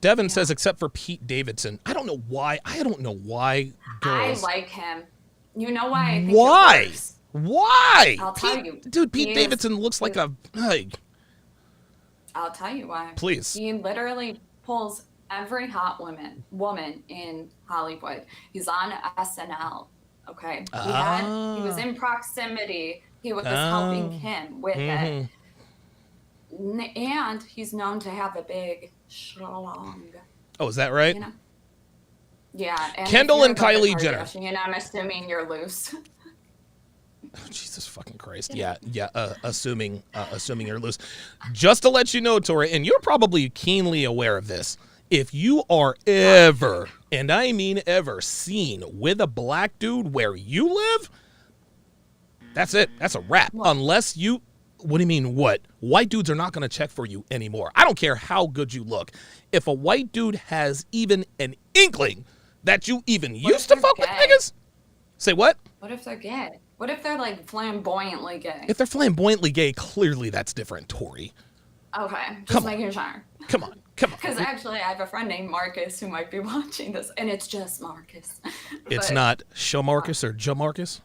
Devin says, except for Pete Davidson. I don't know why girls. I like him. You know why I think Why? it works? Why? I'll tell you. Dude, Pete Davidson looks like a... I'll tell you why. Please. He literally pulls every hot woman in Hollywood. He's on SNL. Okay. He was in proximity. He was helping him with it. And he's known to have a big schlong. Oh, is that right? You know? Yeah. And Kendall and Kylie Jenner. Jenner. And I'm assuming you're loose. Oh, Jesus fucking Christ. Yeah. Assuming you're loose. Just to let you know, Tori, and you're probably keenly aware of this, if you are ever, and I mean ever, seen with a black dude where you live, that's it. That's a wrap. What? Unless you... What do you mean what? White dudes are not going to check for you anymore. I don't care how good you look. If a white dude has even an inkling that you even used to fuck with niggas... Say what? What if they're gay? What if they're like flamboyantly gay? If they're flamboyantly gay, clearly that's different, Tori. Okay, just making sure. Come on. Because actually, I have a friend named Marcus who might be watching this, and it's just Marcus. It's not Shamarcus or Jamarcus?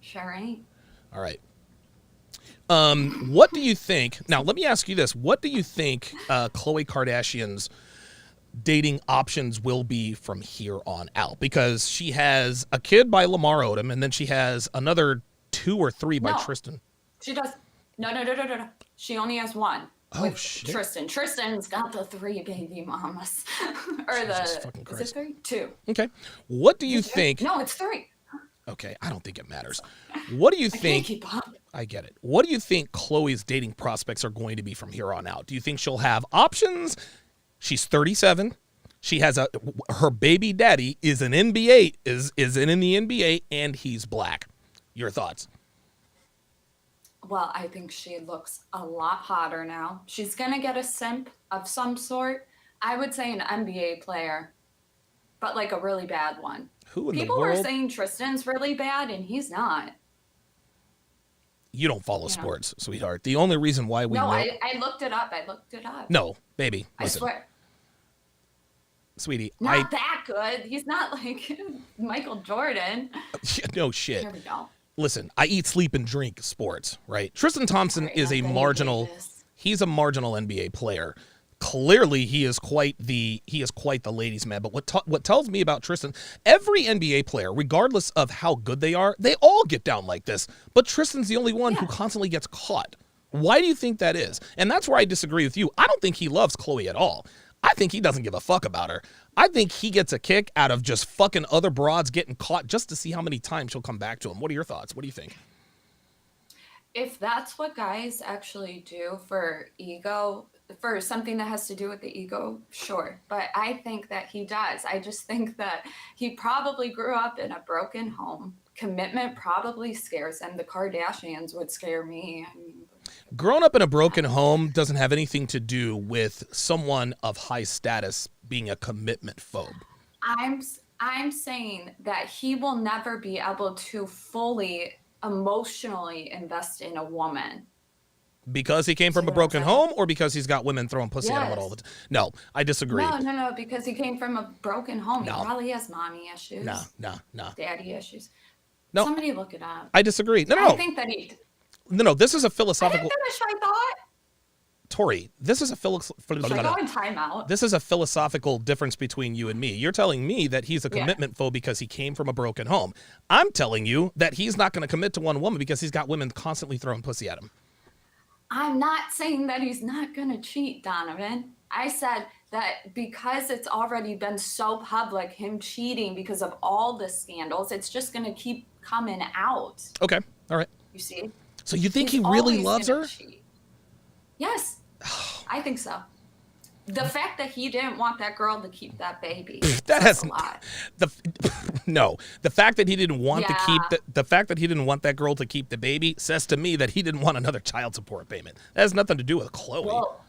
Sure ain't. All right. What do you think? Now, let me ask you this. What do you think Khloe Kardashian's dating options will be from here on out? Because she has a kid by Lamar Odom, and then she has another 2 or 3 by Tristan. She does. No. She only has 1. Oh, shit. Tristan. Tristan's got the 3 baby mamas. Or Jesus the... fucking Is Christ. it 3? 2. Okay. What do you think... No, it's 3. Okay, I don't think it matters. What do you I think... can't keep up. I get it. What do you think Khloe's dating prospects are going to be from here on out? Do you think she'll have options? She's 37. She has her baby daddy is an NBA is in the NBA, and he's black. Your thoughts? Well, I think she looks a lot hotter now. She's gonna get a simp of some sort. I would say an NBA player, but like a really bad one. Who in the People world? were saying Tristan's really bad, and he's not. You don't follow sports, sweetheart. The only reason why we know... I looked it up. No, baby. I Listen. swear. Sweetie, Not that good. He's not like Michael Jordan. no shit. Here we go. Listen, I eat, sleep, and drink sports, right? Tristan Thompson Right, is not a that you marginal. hate this. He's a marginal NBA player. Clearly, he is quite the ladies' man. But what tells me about Tristan, every NBA player, regardless of how good they are, they all get down like this. But Tristan's the only one who constantly gets caught. Why do you think that is? And that's where I disagree with you. I don't think he loves Khloe at all. I think he doesn't give a fuck about her. I think he gets a kick out of just fucking other broads getting caught just to see how many times she'll come back to him. What are your thoughts? What do you think? If that's what guys actually do for ego, for something that has to do with the ego, sure. But I think that he does. I just think that he probably grew up in a broken home. Commitment probably scares him. The Kardashians would scare me. I mean, Growing up in a broken home doesn't have anything to do with someone of high status being a commitment phobe. I'm saying that he will never be able to fully emotionally invest in a woman. Because he came from a broken home, or because he's got women throwing pussy at him all the time? No, I disagree. No, because he came from a broken home. No. He probably has mommy issues. No. Daddy issues. No. Somebody look it up. I disagree. No. I think that he... No, this is a I philosophical... didn't finish my thought. Tori, this is a Should I go in timeout? This is a philosophical difference between you and me. You're telling me that he's a commitment phobe because he came from a broken home. I'm telling you that he's not going to commit to one woman because he's got women constantly throwing pussy at him. I'm not saying that he's not going to cheat, Donovan. I said that because it's already been so public, him cheating because of all the scandals, it's just going to keep coming out. Okay, all right. You see? So you think He's he really always loves gonna her? cheat. Yes, I think so. The fact that he didn't want that girl to keep that baby, That says has a lot. no. The fact that he didn't want to keep Yeah. the fact that he didn't want that girl to keep the baby says to me that he didn't want another child support payment. That has nothing to do with Khloe. Well,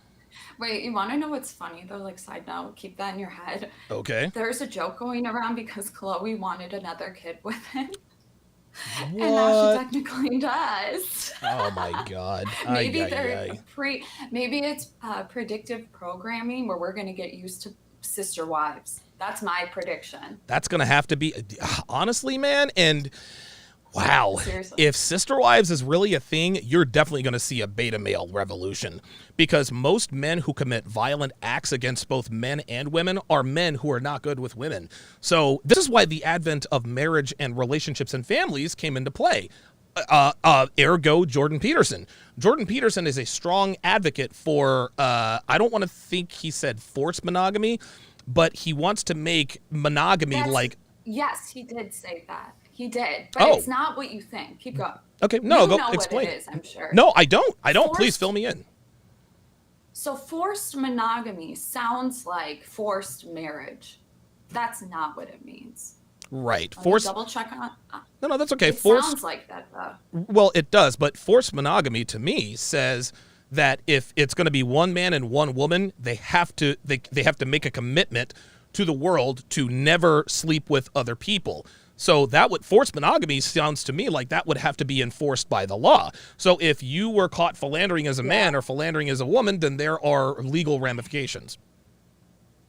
wait, you want to know what's funny though? Like, side note, keep that in your head. Okay. There's a joke going around because Khloe wanted another kid with him. What? And now she technically does. Oh my God. Maybe Ay, they're ay, ay. maybe it's predictive programming where we're going to get used to sister wives. That's my prediction. That's gonna have to be honestly, man. And wow, Seriously. if sister wives is really a thing, you're definitely gonna see a beta male revolution, because most men who commit violent acts against both men and women are men who are not good with women. So this is why the advent of marriage and relationships and families came into play. Ergo Jordan Peterson. Jordan Peterson is a strong advocate for, I don't want to think he said forced monogamy, but he wants to make monogamy Yes, he did say that. He did. But it's not what you think. Keep going. Okay, no, you go know explain. what it is, I'm sure. No, I don't. Please fill me in. So forced monogamy sounds like forced marriage. That's not what it means. Right. Let me double check on. No, that's okay. It sounds like that though. Well, it does, but forced monogamy to me says that if it's going to be one man and one woman, they have to make a commitment to the world to never sleep with other people. So that would forced monogamy sounds to me like that would have to be enforced by the law. So if you were caught philandering as a man or philandering as a woman, then there are legal ramifications.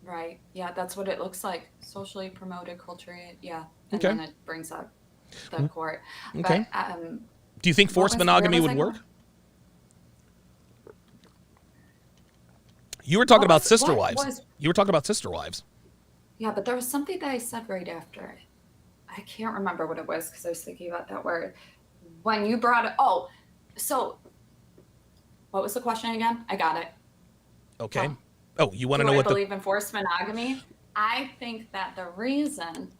Right. Yeah, that's what it looks like. Socially promoted culture. Yeah. And Okay. then it brings up the court. Okay. But, Do you think forced monogamy would work? You were talking about sister wives. You were talking about sister wives. Yeah, but there was something that I said right after it. I can't remember what it was because I was thinking about that word. When you brought it, so what was the question again? I got it. Okay. Oh, you want to Do know I what believe in forced monogamy? I think that the reason,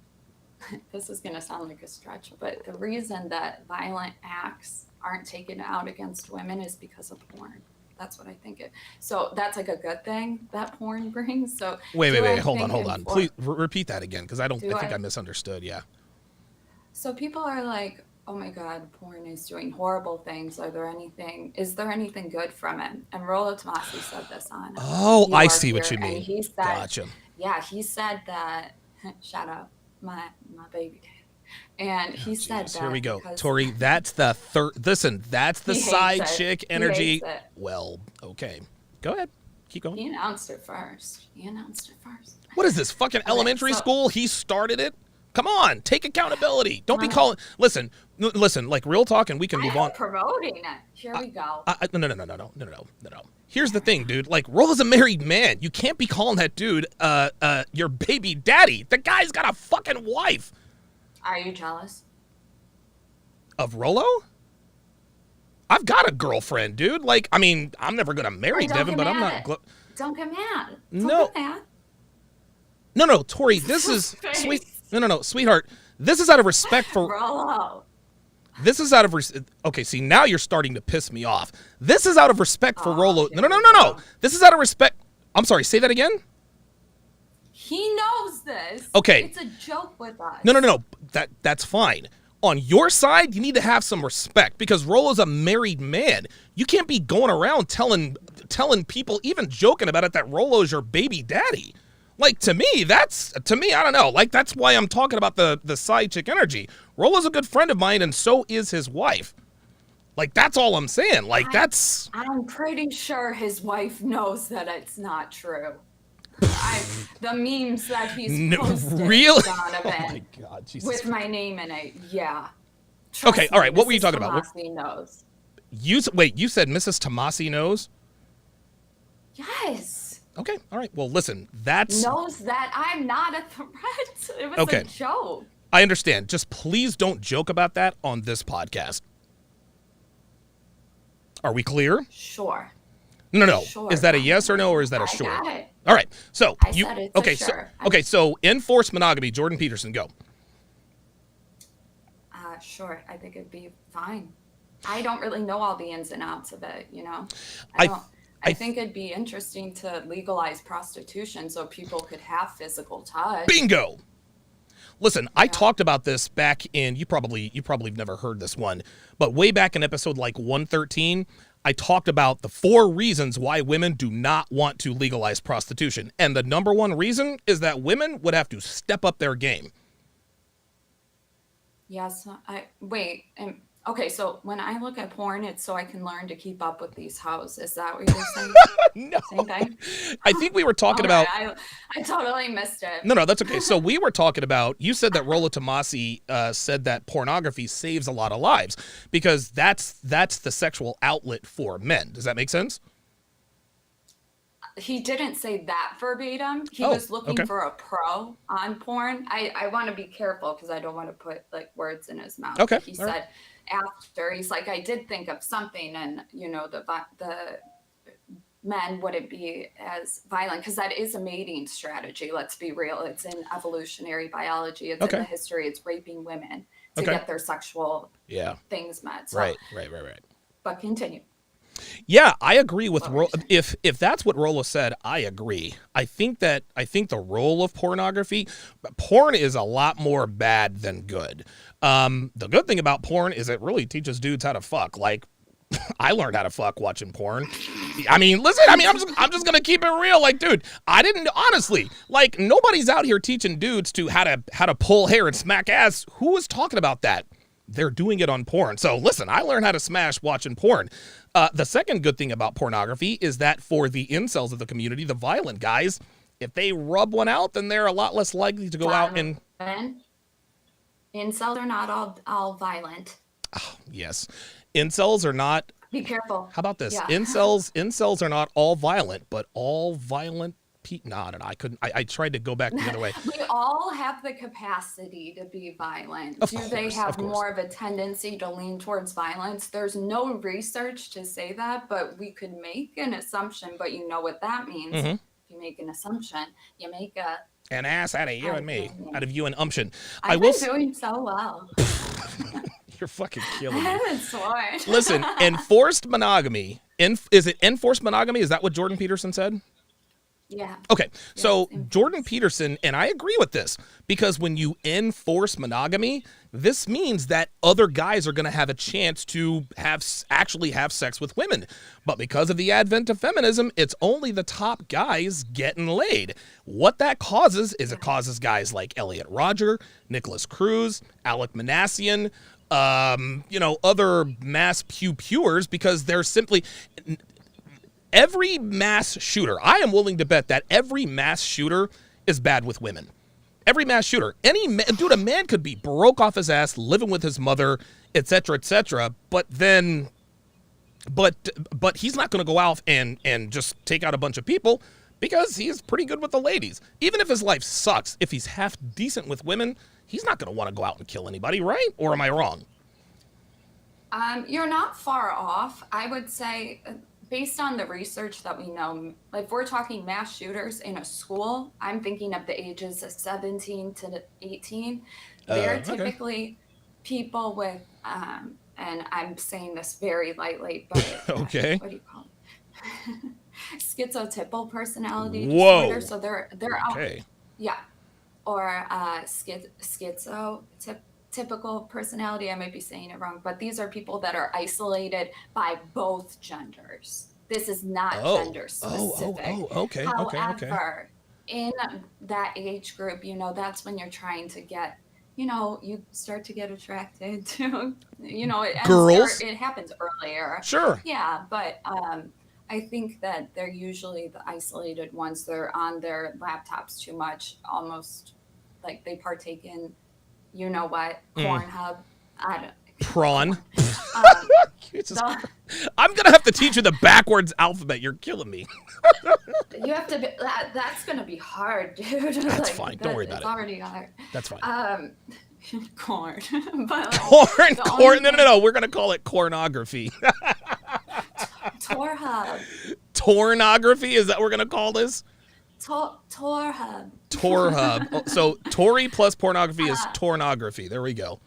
this is going to sound like a stretch, but the reason that violent acts aren't taken out against women is because of porn. That's what I think it. So that's like a good thing that porn brings. So wait, hold on. Please repeat that again, because I think I misunderstood. Yeah. So people are like, oh my God, porn is doing horrible things. Is there anything good from it? And Rollo Tomasi said this on. Oh, I see what you mean. And he said, gotcha. Yeah, he said that, shout out my baby daddy. And he said that. Here we go. Tori, that's the third. Listen, that's the side chick energy. Well, okay. Go ahead. Keep going. He announced it first. What is this, fucking elementary so- school? He started it? Come on, take accountability. Don't be calling. Listen, like real talk, and we can move on. Promoting it. Here we go. No. Here's the thing, dude. Like, Rolo's a married man. You can't be calling that dude your baby daddy. The guy's got a fucking wife. Are you jealous? Of Rolo? I've got a girlfriend, dude. Like, I mean, I'm never gonna marry Devin, but I'm not. Don't get mad. No. Don't get mad. No, Tori. This is sweet. No, sweetheart. This is out of respect for Rolo. This is out of okay. See, now you're starting to piss me off. This is out of respect for Rolo. No. This is out of respect. I'm sorry. Say that again. He knows this. Okay. It's a joke with us. No. That's fine. On your side, you need to have some respect because Rolo's a married man. You can't be going around telling people, even joking about it, that Rolo's your baby daddy. Like, to me, I don't know. Like, that's why I'm talking about the side chick energy. Rolo's a good friend of mine, and so is his wife. Like, that's all I'm saying. Like, I'm pretty sure his wife knows that it's not true. The memes that he's posted, really? Donovan, Oh my God, Jesus. with my name in it, yeah. Okay, all right. What were you talking about? Tomasi knows. You said Mrs. Tomasi knows? Yes. Okay, all right. Well, listen, that's... Knows that I'm not a threat. It was Okay. a joke. I understand. Just please don't joke about that on this podcast. Are we clear? Sure. No. Sure. Is that a yes or no, or is that a sure? I got it. All right. So I said it's a sure. So enforced monogamy. Jordan Peterson, go. Sure. I think it'd be fine. I don't really know all the ins and outs of it, you know? I think it'd be interesting to legalize prostitution so people could have physical touch. Bingo. Listen, I talked about this back in, you probably have never heard this one, but way back in episode like 113, I talked about the 4 reasons why women do not want to legalize prostitution. And the number one reason is that women would have to step up their game. Yes. Okay, so when I look at porn, it's so I can learn to keep up with these hoes. Is that what you're saying? No. Same thing? I think we were talking about... I totally missed it. No, that's okay. So we were talking about, you said that Rolo Tomasi said that pornography saves a lot of lives because that's the sexual outlet for men. Does that make sense? He didn't say that verbatim. He was looking for a pro on porn. I want to be careful because I don't want to put like words in his mouth. Okay. He said after, he's like, I did think of something, and you know, the men wouldn't be as violent because that is a mating strategy. Let's be real. It's in evolutionary biology. It's in the history. It's raping women to get their sexual things met. So, Right. But continue. Yeah, I agree with if that's what Rolo said, I agree. I think the role of porn is a lot more bad than good. The good thing about porn is it really teaches dudes how to fuck. Like, I learned how to fuck watching porn. I mean, listen, I'm just gonna keep it real. Like, dude, I didn't honestly, like, nobody's out here teaching dudes how to pull hair and smack ass. Who was talking about that? They're doing it on porn. So listen, I learned how to smash watching porn. The second good thing about pornography is that for the incels of the community, the violent guys, if they rub one out, then they're a lot less likely to go out and... Incels are not all violent. Oh, yes. Incels are not... Be careful. How about this? Yeah. Incels are not all violent, but all violent... No, I tried to go back the other way. We all have the capacity to be violent. Do they have more of a tendency to lean towards violence? There's no research to say that, but we could make an assumption. But you know what that means. Mm-hmm. If you make an assumption, you make an ass out of you and me, out of you and umption. I've been doing so well. You're fucking killing me. I haven't sworn. Listen, enforced monogamy. Is it enforced monogamy? Is that what Jordan Peterson said? Yeah. Okay, so Jordan Peterson, and I agree with this, because when you enforce monogamy, this means that other guys are going to have a chance to actually have sex with women. But because of the advent of feminism, it's only the top guys getting laid. What that causes is it causes guys like Elliot Rodger, Nicholas Cruz, Alec Manassian, other mass pew-pewers, because they're simply... Every mass shooter, I am willing to bet that every mass shooter is bad with women. Every mass shooter, dude, a man could be broke off his ass, living with his mother, etc., but then, but he's not going to go out and just take out a bunch of people because he's pretty good with the ladies. Even if his life sucks, if he's half decent with women, he's not going to want to go out and kill anybody, right? Or am I wrong? You're not far off. I would say, based on the research that we know, like if we're talking mass shooters in a school, I'm thinking of the ages of 17 to 18. They're typically people with, and I'm saying this very lightly, but okay. What do you call it? Schizotypal personality Whoa. disorder. So they're Okay. out, yeah, or typical personality. I might be saying it wrong, but these are people that are isolated by both genders. This is not gender specific. Okay. However, in that age group, you know, that's when you're trying to get, you know, you start to get attracted to, you know, girls. It happens earlier. Sure. Yeah, but I think that they're usually the isolated ones. They're on their laptops too much, almost like they partake in, you know what, Pornhub. I don't. Prawn. I'm gonna have to teach you the backwards alphabet. You're killing me. You have to be. That's gonna be hard, dude. That's fine. Don't worry about it's it. Already hard. That's fine. Corn. But like, corn. No. We're gonna call it cornography. Torhub. Tornography? Is that what we're gonna call this? Torhub. Torhub. So Tory plus pornography is tornography. There we go.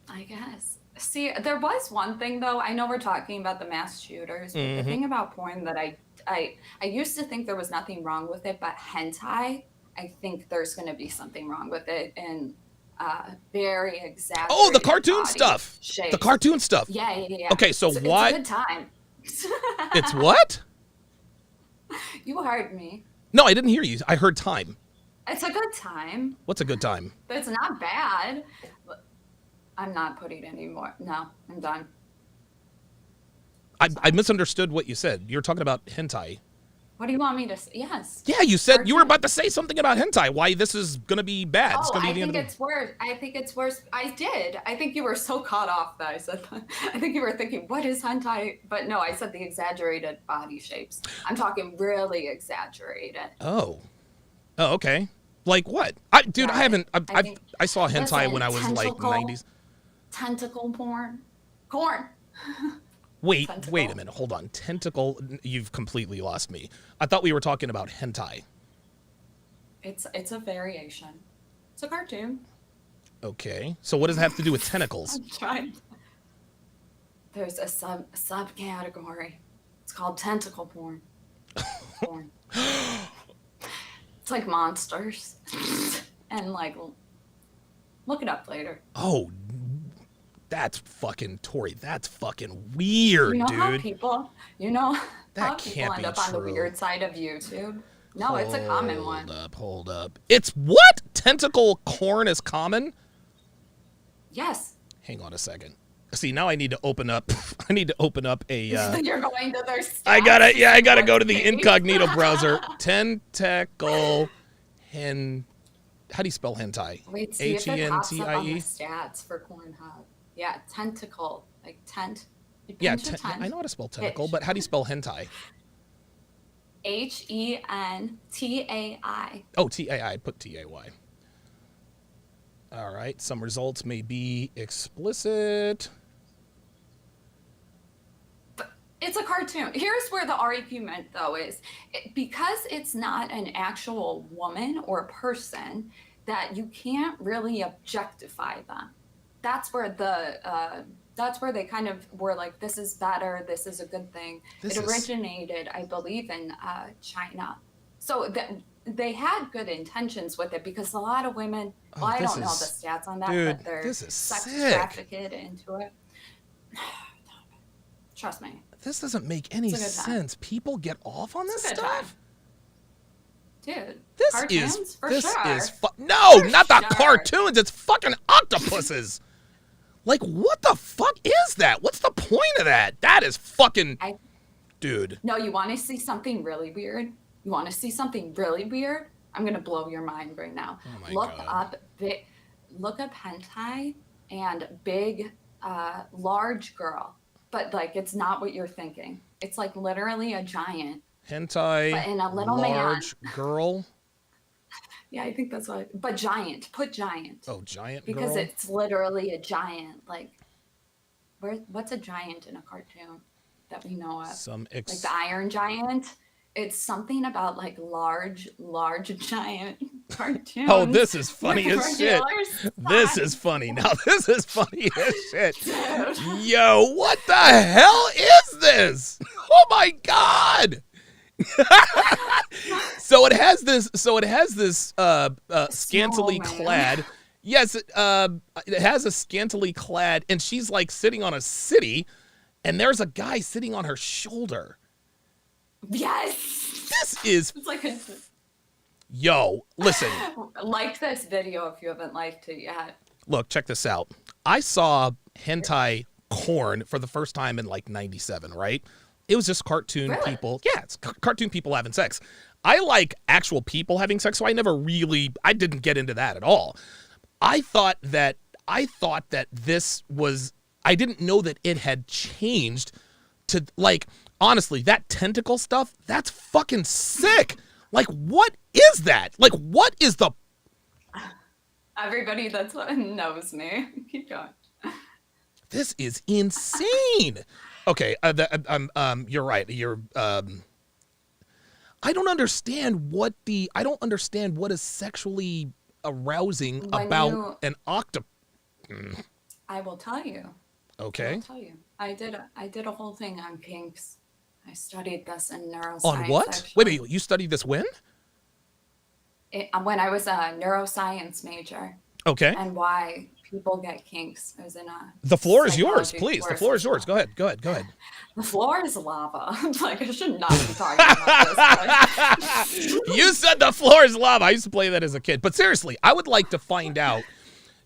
I guess. See, there was one thing though. I know we're talking about the mass shooters, but the thing about porn that I used to think there was nothing wrong with it, but hentai, I think there's going to be something wrong with it, and very exaggerated. Oh, the cartoon stuff. Shapes. The cartoon stuff. Yeah. Okay, so why? It's a good time. It's what? You heard me. No, I didn't hear you. I heard time. It's a good time. What's a good time? But it's not bad. I'm not putting any more. No, I'm done. I misunderstood what you said. You were talking about hentai. What do you want me to say? Yes. Yeah, you said you were about to say something about hentai. Why this is going to be bad. It's gonna be I think it's worse. I think it's worse. I did. I think you were so caught off that I said that. I think you were thinking, what is hentai? But no, I said the exaggerated body shapes. I'm talking really exaggerated. Oh, okay. Like what? Dude, I haven't. I saw hentai when I was like 90s. Tentacle porn. Corn. Wait a Tentacle. minute. Hold on. Tentacle. You've completely lost me. I thought we were talking about hentai. It's a variation. It's a cartoon. Okay. So what does it have to do with tentacles? I'm trying. There's a subcategory. It's called tentacle porn. Porn. It's like monsters. And like, look it up later. Oh, that's fucking Tori. That's fucking weird, You know dude. how people, That how people can't end be up on the true. weird side of YouTube. No, it's a common one. Hold up. It's what? Tentacle corn is common? Yes. Hang on a second. See, now I need to open up. I need to open up a. You're going to their stats. I gotta go to the Okay. incognito browser. Tentacle hen. How do you spell hentai? Wait, see if it pops up on the Hentie? stats for Pornhub. Yeah, tentacle, like tent. You Yeah, pinch a tent. I know how to spell tentacle, Pitch. but how do you spell hentai? HENTAI. Oh, T-A-I. Put T-A-Y. All right. Some results may be explicit. It's a cartoon. Here's where the argument, though, is because it's not an actual woman or person, that you can't really objectify them. That's where they kind of were like, this is better, this is a good thing. It originated, I believe, in China. So they had good intentions with it, because a lot of women, well, I don't know the stats on that, but they're sex trafficked into it. Trust me. This doesn't make any sense. People get off on this stuff? Dude, This cartoons, is for this sure. is no, For not the sure. cartoons. It's fucking octopuses. Like, what the fuck is that? What's the point of that? That is fucking, dude. No, you want to see something really weird? You want to see something really weird? I'm gonna blow your mind right now. Oh my Look God. look up hentai and big, large girl, but like it's not what you're thinking. It's like literally a giant, but Hentai, in a little man. large girl. Yeah, I think that's what. But giant, put giant, Oh, giant because girl. it's literally a giant. Like, what's a giant in a cartoon that we know of? Some Like the Iron Giant. It's something about like large giant Oh, cartoons this is funny with as shit. regular This is size. funny. Now this is funny as shit. Dude. Yo, what the hell is this? Oh my God. So it has this scantily Small man. clad. Yes, it has a scantily clad, and she's like sitting on a city, and there's a guy sitting on her shoulder. Yes. This is It's like yo, listen. like this video if you haven't liked it yet. Look, check this out. I saw hentai corn for the first time in like 97, right? It was just cartoon Really? people. Yeah, it's cartoon people having sex. I like actual people having sex, so I didn't get into that at all. I thought that this was, I didn't know that it had changed to, like, honestly, that tentacle stuff, that's fucking sick. Like, what is that? Like, what is the... Everybody that's what knows me. Keep going. This is insane. Okay, you're right. I don't understand what is sexually arousing When about an octopus. I will tell you. Okay. I'll tell you. I did a whole thing on kinks. I studied this in neuroscience. On what? Actually. Wait, you studied this when? When I was a neuroscience major, Okay. and why people get kinks. I was in a The floor is yours, psychology please. The course floor is as yours. well. Go ahead. The floor is lava. Like, I should not be talking about this. You said the floor is lava. I used to play that as a kid. But seriously, I would like to find out.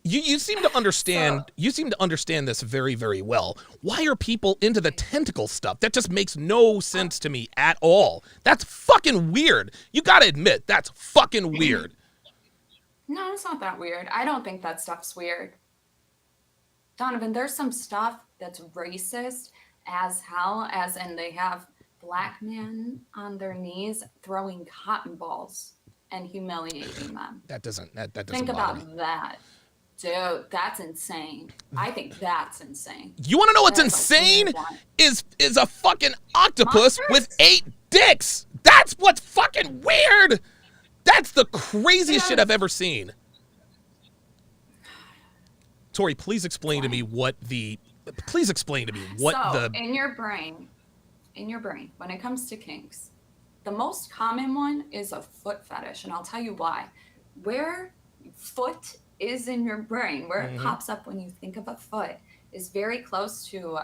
You seem to understand. You seem to understand this very, very well. Why are people into the tentacle stuff? That just makes no sense to me at all. That's fucking weird. You gotta admit, that's fucking weird. No, it's not that weird. I don't think that stuff's weird. Donovan, there's some stuff that's racist as hell, as in they have black men on their knees throwing cotton balls and humiliating them. That doesn't Think bother me. about that. Dude, that's insane. I think that's insane. You want to know what's That's a insane? weird one. Is a fucking octopus Monsters? with 8 dicks. That's what's fucking weird. That's the craziest shit I've ever seen. Tori, please explain to me what the. Please explain to me what so, the. in your brain, when it comes to kinks, the most common one is a foot fetish, and I'll tell you why. Where foot is in your brain, where it pops up when you think of a foot, is very close to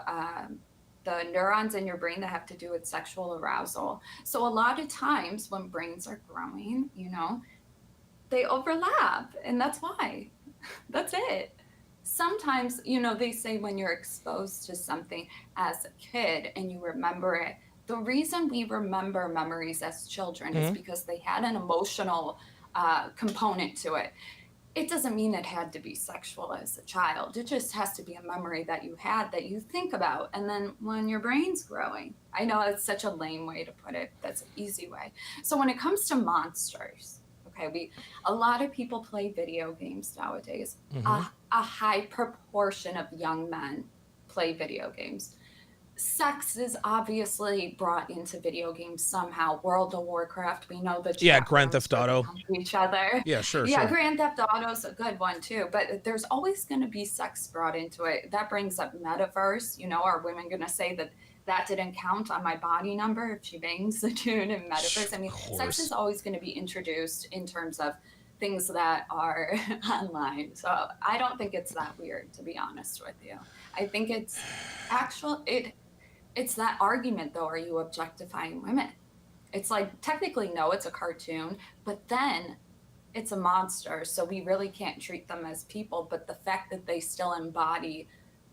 the neurons in your brain that have to do with sexual arousal. So a lot of times when brains are growing, they overlap, and that's why. That's it. Sometimes, they say when you're exposed to something as a kid and you remember it, the reason we remember memories as children is because they had an emotional component to it. It doesn't mean it had to be sexual as a child. It just has to be a memory that you had that you think about. And then when your brain's growing, I know it's such a lame way to put it. That's an easy way. So when it comes to monsters, okay, a lot of people play video games nowadays. A high proportion of young men play video games. Sex is obviously brought into video games somehow. World of Warcraft, we know the Grand Theft Auto. Each other. Yeah, sure. Grand Theft Auto's a good one too, but there's always going to be sex brought into it. That brings up metaverse. Are women going to say that didn't count on my body number if she bangs the dude in metaverse? I mean, sex is always going to be introduced in terms of things that are online. So I don't think it's that weird, to be honest with you. I think it's it's that argument though, are you objectifying women? It's like, technically, no, it's a cartoon, but then it's a monster. So we really can't treat them as people, but the fact that they still embody,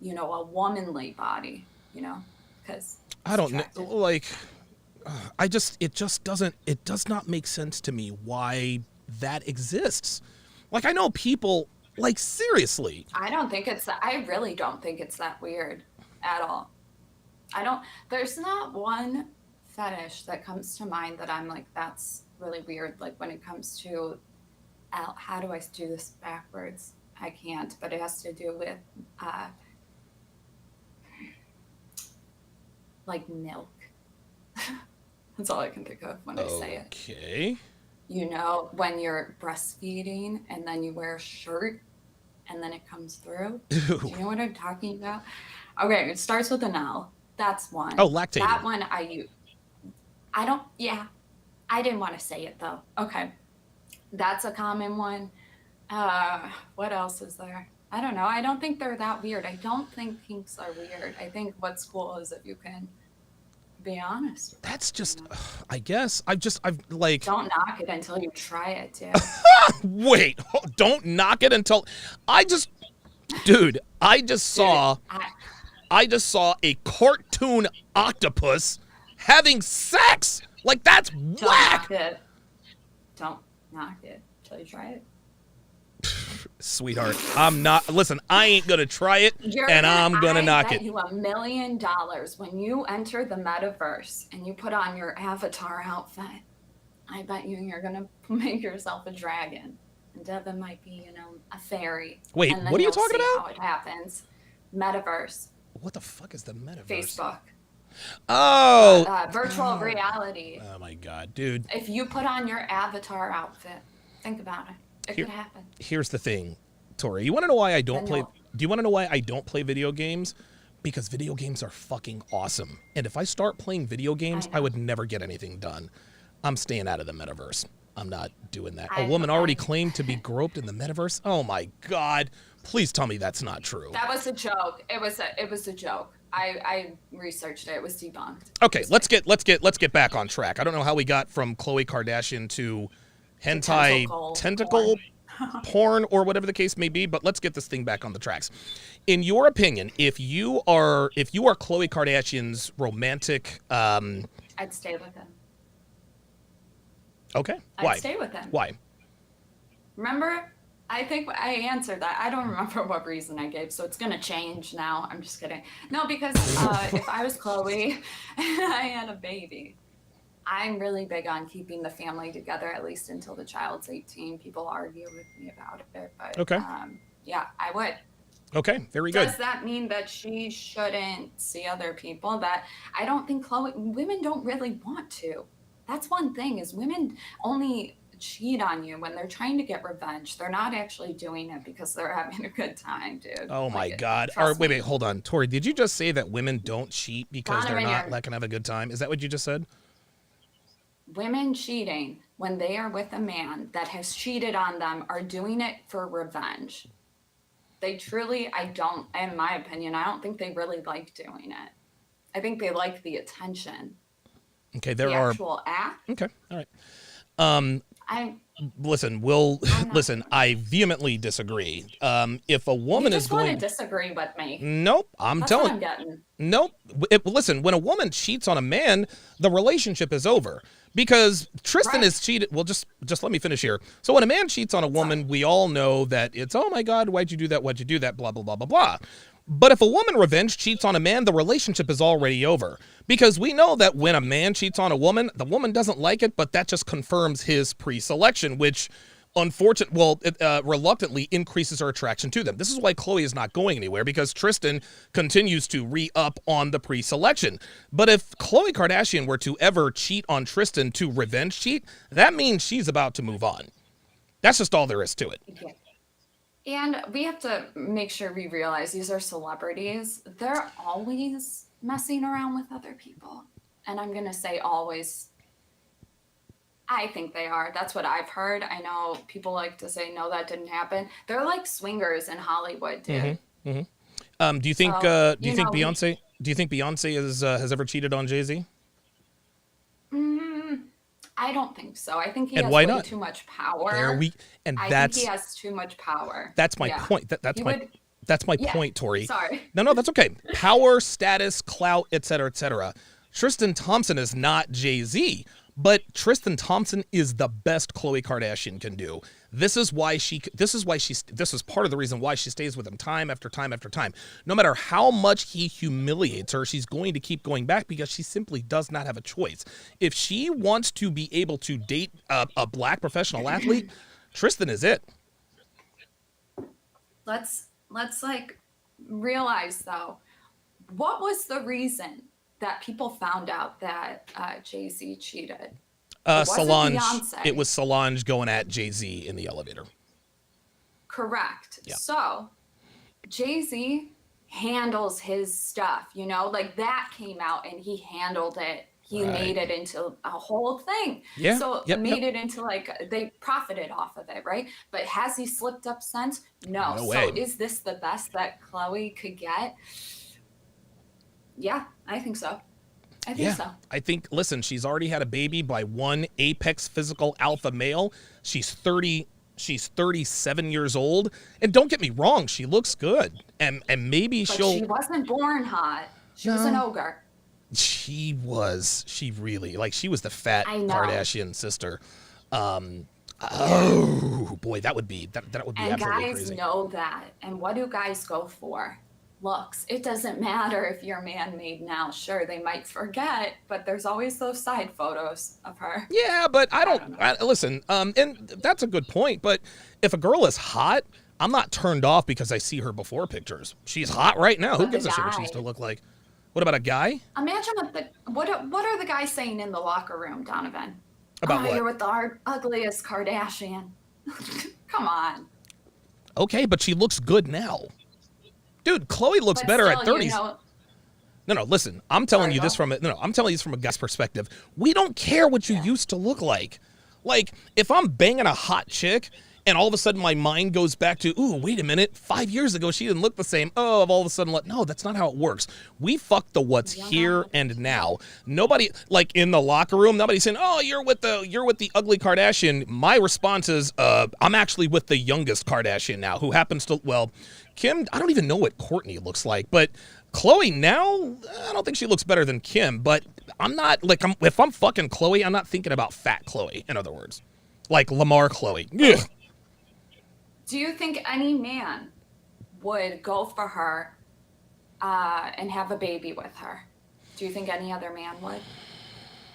a womanly body, because I don't know. Like, it does not make sense to me why that exists. Like, I know people, like, seriously. I really don't think it's that weird at all. There's not one fetish that comes to mind that I'm like, that's really weird. Like when it comes to, how do I do this backwards? I can't, but it has to do with, like milk. That's all I can think of when I say it. Okay. You know, when you're breastfeeding and then you wear a shirt and then it comes through. Ew. Do you know what I'm talking about? Okay, it starts with an L. That's one. Oh, lactating. That one I use. I didn't want to say it though. Okay. That's a common one. What else is there? I don't know. I don't think they're that weird. I don't think kinks are weird. I think what's cool is if you can be honest. That's just, I guess, I've like. Don't knock it until you try it, dude. Wait, don't knock it until, dude, I just saw a cartoon octopus having sex. Like, that's Don't whack. knock it. Don't knock it until you try it. Sweetheart, I ain't gonna try it, and I'm gonna knock it. I bet you $1 million when you enter the metaverse and you put on your avatar outfit. I bet you're gonna make yourself a dragon, and Devin might be, a fairy. Wait, and then what are you you'll talking see about? How it happens? Metaverse. What the fuck is the metaverse? Facebook. Oh. Virtual reality. Oh my god, dude. If you put on your avatar outfit, think about it. It could happen. Here's the thing, Tori. You want to know why I don't play? Do you want to know why I don't play video games? Because video games are fucking awesome. And if I start playing video games, I would never get anything done. I'm staying out of the metaverse. I'm not doing that. A woman already claimed to be groped in the metaverse. Oh my god! Please tell me that's not true. That was a joke. It was a joke. I researched it. It was debunked. Okay, let's get back on track. I don't know how we got from Khloe Kardashian to hentai tentacle porn or whatever the case may be, but let's get this thing back on the tracks. In your opinion, if you are Khloe Kardashian's romantic I'd stay with him. Okay. Why? I'd stay with him. Why? Remember? I think I answered that. I don't remember what reason I gave, so it's going to change now. I'm just kidding. No, because if I was Khloe and I had a baby, I'm really big on keeping the family together, at least until the child's 18. People argue with me about it, but okay. Yeah, I would. Okay, very good. Does that mean that she shouldn't see other people? That I don't think women don't really want to. That's one thing, is women only cheat on you when they're trying to get revenge. They're not actually doing it because they're having a good time, dude. Oh my god. All right, wait, hold on. Tori, did you just say that women don't cheat because they're not like gonna have a good time? Is that what you just said? Women cheating when they are with a man that has cheated on them are doing it for revenge. They truly, in my opinion, I don't think they really like doing it. I think they like the attention. Okay, the actual act. Okay, all right. I vehemently disagree. If a woman is going to disagree with me. Nope, That's what I'm getting. Nope. Listen, when a woman cheats on a man, the relationship is over. Because Tristan is cheated. Well, just let me finish here. So when a man cheats on a woman, we all know that it's, oh my God, why'd you do that? Why'd you do that? Blah, blah, blah, blah, blah. But if a woman revenge cheats on a man, the relationship is already over. Because we know that when a man cheats on a woman, the woman doesn't like it, but that just confirms his pre-selection, which reluctantly increases her attraction to them. This is why Khloe is not going anywhere, because Tristan continues to re-up on the pre-selection. But if Khloe Kardashian were to ever cheat on Tristan to revenge cheat, that means she's about to move on. That's just all there is to it. Okay. And we have to make sure we realize these are celebrities. They're always messing around with other people. And I'm going to say always. I think they are. That's what I've heard. I know people like to say, no, that didn't happen. They're like swingers in Hollywood, dude. Mm-hmm. Mm-hmm. Do you think Beyonce has ever cheated on Jay-Z? I don't think so. I think he has way too much power. I think he has too much power. That's my point. That's my point, Tori. Sorry. No, that's okay. Power, status, clout, etc., etc. Tristan Thompson is not Jay-Z, But Tristan Thompson is the best Khloe Kardashian can do. This is part of the reason why she stays with him time after time after time. No matter how much he humiliates her, she's going to keep going back because she simply does not have a choice. If she wants to be able to date a black professional athlete, Tristan is it. Let's like realize though, what was the reason that people found out that Jay-Z cheated? Solange. Beyonce. It was Solange going at Jay-Z in the elevator. Correct. Yeah. So Jay-Z handles his stuff, you know, like that came out and he handled it. He made it into a whole thing. Yeah. So made it into like, they profited off of it, right? But has he slipped up since? No. No So way. is this the best that Khloe could get? Yeah, I think so. I think so. I think, listen, she's already had a baby by one apex physical alpha male. She's 37 years old. And don't get me wrong, she looks good. And maybe But she'll... she wasn't born hot. She was an ogre. She was the fat I know. Kardashian sister. Oh boy, that would be absolutely And guys crazy. know that. And what do guys go for? Looks. It doesn't matter if you're man-made now. Sure, they might forget, but there's always those side photos of her. Yeah, but I don't listen. And that's a good point. But if a girl is hot, I'm not turned off because I see her before pictures. She's hot right now. Who But gives the a shit what she guy- used to look like? What about a guy? Imagine what are the guys saying in the locker room, Donovan? About what? You're with the ugliest Kardashian. Come on. Okay, but she looks good now. Dude, Khloe looks But better still, at 30s. you know, No, listen. I'm telling Sorry, you this go. from I'm telling you this from a guy's perspective. We don't care what you used to look like. Like, if I'm banging a hot chick and all of a sudden my mind goes back to, ooh, wait a minute, 5 years ago she didn't look the same. Oh, all of a sudden, no, that's not how it works. We fuck the what's here and now. Nobody, like in the locker room, nobody's saying, oh, you're with the ugly Kardashian. My response is, I'm actually with the youngest Kardashian now, who happens to, well, Kim, I don't even know what Kourtney looks like, but Khloe now, I don't think she looks better than Kim, but I'm not, like, if I'm fucking Khloe, I'm not thinking about fat Khloe, in other words. Like Lamar Khloe. Ugh. do you think any man would go for her and have a baby with her? Do you think any other man would?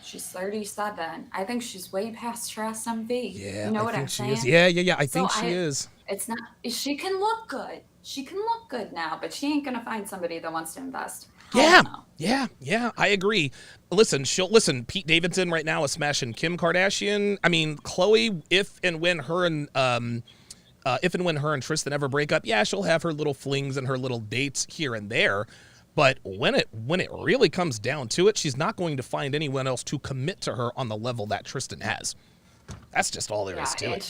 She's 37. I think she's way past her SMV. Yeah, you know I what think I'm she saying? is. Yeah. I So think she is. It's not. She can look good. She can look good now, but she ain't gonna find somebody that wants to invest. Yeah, Hell no. yeah, I agree. Listen, Pete Davidson right now is smashing Kim Kardashian. I mean, Khloe, if and when her and Tristan ever break up, yeah, she'll have her little flings and her little dates here and there. But when it really comes down to it, she's not going to find anyone else to commit to her on the level that Tristan has. That's just all there is to it.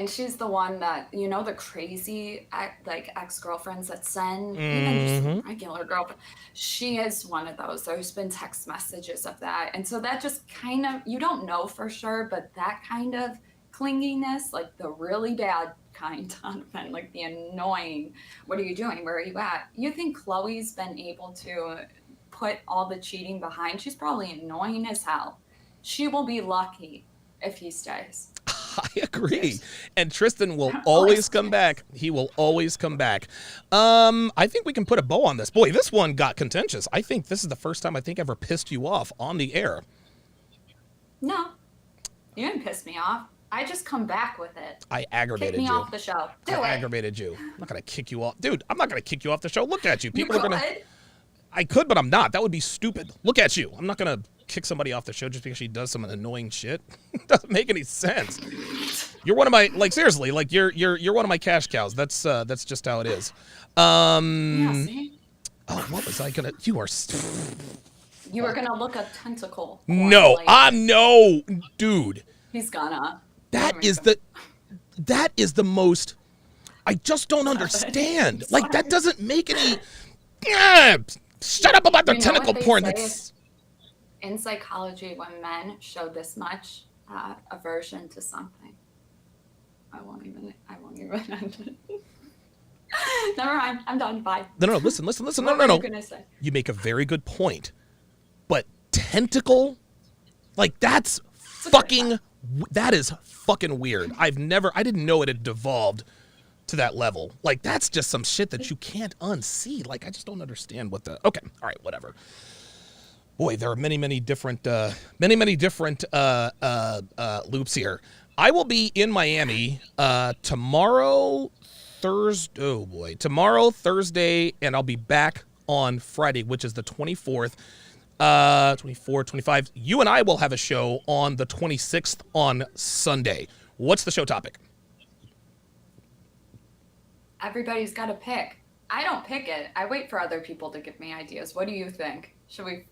She's the one that, you know, the crazy like ex-girlfriends that send even just regular girlfriend. She is one of those. There's been text messages of that. And so that just kind of, you don't know for sure, but that kind of clinginess, like the really bad kind, Donovan, like the annoying, what are you doing? Where are you at? You think Khloe's been able to put all the cheating behind? She's probably annoying as hell. She will be lucky if he stays. I agree. And Tristan will always come back. He will always come back. I think we can put a bow on this. Boy, this one got contentious. I think this is the first time I think ever pissed you off on the air. No, you didn't piss me off. I just come back with it. I aggravated Kick me you. off the show. Do I it. aggravated you. I'm not going to kick you off. Dude, I'm not going to kick you off the show. Look at you. You People are going to... could. I could, but I'm not. That would be stupid. Look at you. I'm not going to kick somebody off the show just because she does some annoying shit. It doesn't make any sense. You're one of my, like, seriously, like, you're one of my cash cows. That's just how it is. Yeah, see? Oh, what was I going to... You are... You were going to look a tentacle. No, like, no, dude. He's gonna. That Oh my is the most... I just don't understand. Like, that doesn't make any... Shut up about the You know tentacle what they porn. say? That's... In psychology, when men show this much aversion to something, I won't even end it. Never mind. I'm done. Bye. No, listen. What No. were you gonna say? You make a very good point. But tentacle Like that is fucking weird. I didn't know it had devolved to that level. Like that's just some shit that you can't unsee. Like I just don't understand what the, okay, all right, whatever. Boy, there are many different loops here. I will be in Miami tomorrow, Thursday, and I'll be back on Friday, which is the 24th. 24, 25. You and I will have a show on the 26th on Sunday. What's the show topic? Everybody's got to pick. I don't pick it. I wait for other people to give me ideas. What do you think? Should we?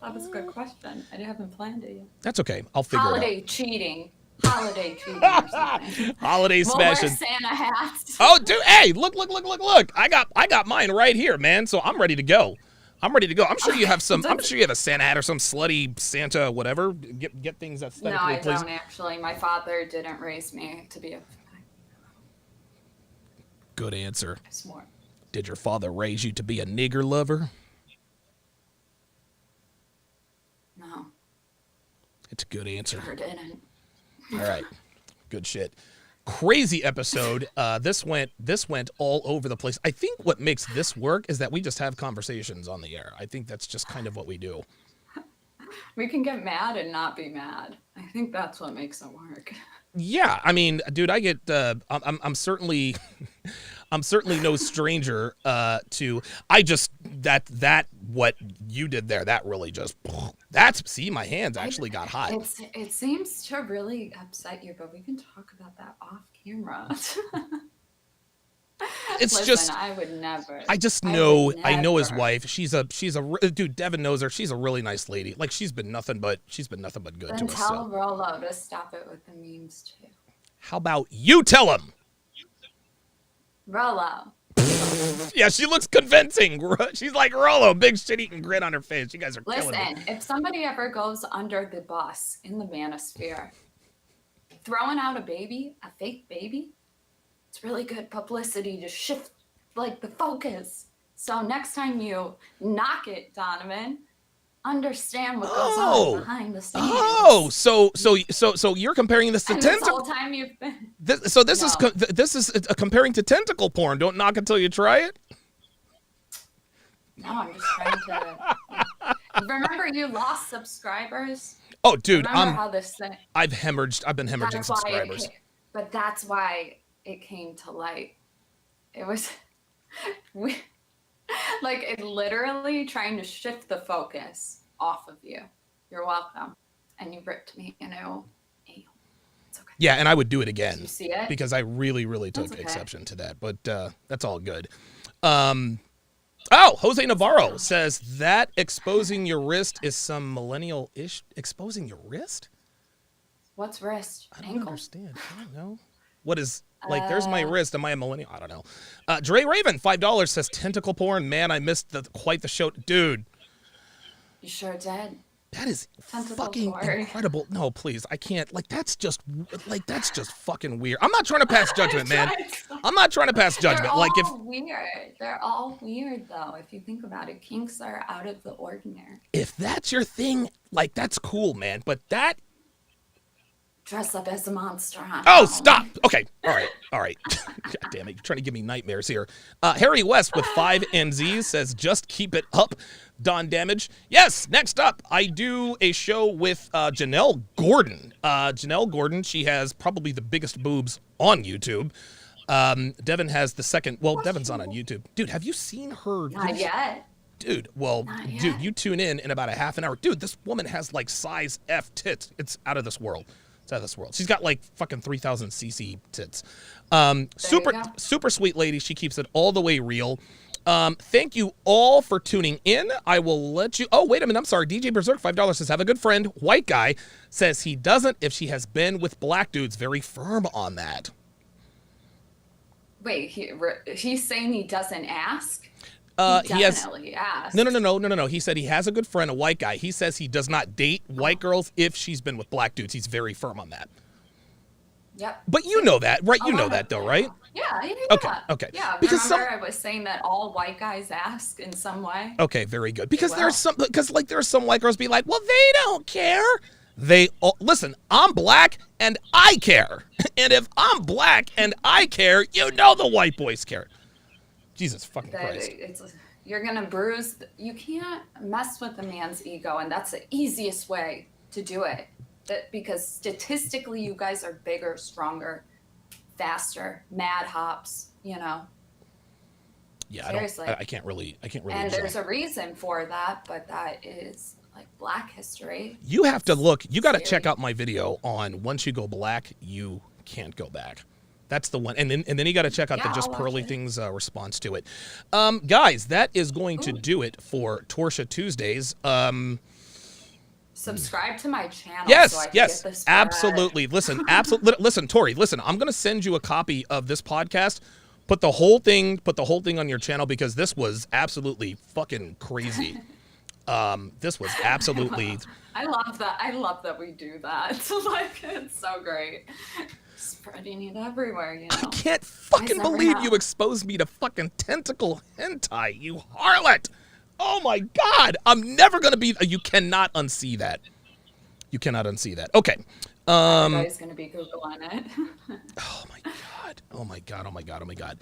That was a good question. I haven't planned it yet. That's okay. I'll figure it out. Holiday cheating or something. Holiday smashing. We'll wear Santa hats. Oh, dude! Hey, look! I got mine right here, man. So I'm ready to go. I'm sure you have some. I'm sure you have a Santa hat or some slutty Santa, whatever. Get things aesthetically pleasing. No, I don't actually. My father didn't raise me to be a. Good answer. I'm smart. Did your father raise you to be a nigger lover? No. It's a good answer. Sure didn't. All right. Good shit. Crazy episode. This went all over the place. I think what makes this work is that we just have conversations on the air. I think that's just kind of what we do. We can get mad and not be mad. I think that's what makes it work. Yeah, I mean, dude, I get. I'm certainly no stranger to. I just that what you did there. That really just. See, my hands actually got hot. It seems to really upset you, but we can talk about that off camera. Listen, I would never. I know his wife. She's a dude. Devin knows her. She's a really nice lady. Like she's been nothing but good to us. Tell Rolo to stop it with the memes too. How about you tell him? Rolo. Yeah, she looks convincing. She's like Rolo, big shit-eating grin on her face. You guys are killing me. Listen, if somebody ever goes under the bus in the manosphere, throwing out a fake baby, it's really good publicity to shift like the focus. So next time you knock it, Donovan, understand what goes on behind the scenes. Oh, so you're comparing this to tentacle. This whole time you've been. This is comparing to tentacle porn. Don't knock until you try it. No, I'm just trying to. Remember, you lost subscribers. Oh, dude, remember how this thing. I've been hemorrhaging subscribers. But that's why it came to light. It was like it literally trying to shift the focus off of you. You're welcome. And you ripped me, it's okay. Yeah, and I would do it again. Did you see it? Because I really took exception to that. But that's all good. Jose Navarro says that exposing your wrist is some millennial-ish. Exposing your wrist? What's wrist? I don't understand. I don't know. What is, like, there's my wrist. Am I a millennial? I don't know. Dre Raven, $5 says tentacle porn. Man, I missed quite the show. Dude. You sure did. That is tentacle fucking porn. incredible. No, please. I can't. Like, that's just fucking weird. I'm not trying to pass judgment, man. I'm not trying to pass judgment. They're all weird, though. If you think about it, kinks are out of the ordinary. If that's your thing, like, that's cool, man. But that. Dress up as a monster, huh? Oh, stop. Okay. All right. God damn it. You're trying to give me nightmares here. Harry West with 5 NZs says, just keep it up. Don Damage. Yes, next up, I do a show with Janelle Gordon. Janelle Gordon, she has probably the biggest boobs on YouTube. Devin has the second. Well, Devin's not on YouTube. Dude, have you seen her? Not yet. Dude, dude, you tune in about a half an hour. Dude, this woman has like size F tits. It's out of this world. It's out of this world. She's got like fucking 3,000 cc tits. Super sweet lady. She keeps it all the way real. Thank you all for tuning in. I will let you. Oh, wait a minute. I'm sorry. DJ Berserk, $5 says, have a good friend. White guy says he doesn't if she has been with black dudes. Very firm on that. Wait, he's saying he doesn't ask? He definitely asked. No. He said he has a good friend, a white guy. He says he does not date white girls if she's been with black dudes. He's very firm on that. Yep. But you know that, right? You A know lot that of- though, right? Yeah. Okay, okay. Yeah. Because Remember, I was saying that all white guys ask in some way. Okay, very good. Because will. there's some, because like there's some white girls be like, well, they don't care. They listen. I'm black and I care. And if I'm black and I care, you know the white boys care. Jesus fucking Christ. You're gonna bruise. You can't mess with a man's ego, and that's the easiest way to do it. Because statistically, you guys are bigger, stronger, faster, mad hops. You know. Yeah, Seriously. I can't really. And there's a reason for that, but that is like Black history. You have to look. You got to check out my video on once you go black, you can't go back. That's the one. And then you got to check out the Just Pearly Things response to it. Guys, that is going to do it for Torsia Tuesdays. Subscribe to my channel. Yes, so I can yes, get this absolutely. Listen, listen, Tori, listen, I'm going to send you a copy of this podcast. Put the whole thing on your channel because this was absolutely fucking crazy. This was absolutely. I love that. I love that we do that. Like, it's so great. Spreading it everywhere, you know. I can't fucking believe you exposed me to fucking tentacle hentai, you harlot. Oh my God. I'm never going to be. You cannot unsee that. You cannot unsee that. Okay. Everybody's going to be Googling it. Oh my God. Oh my God. Oh my God. Oh my God.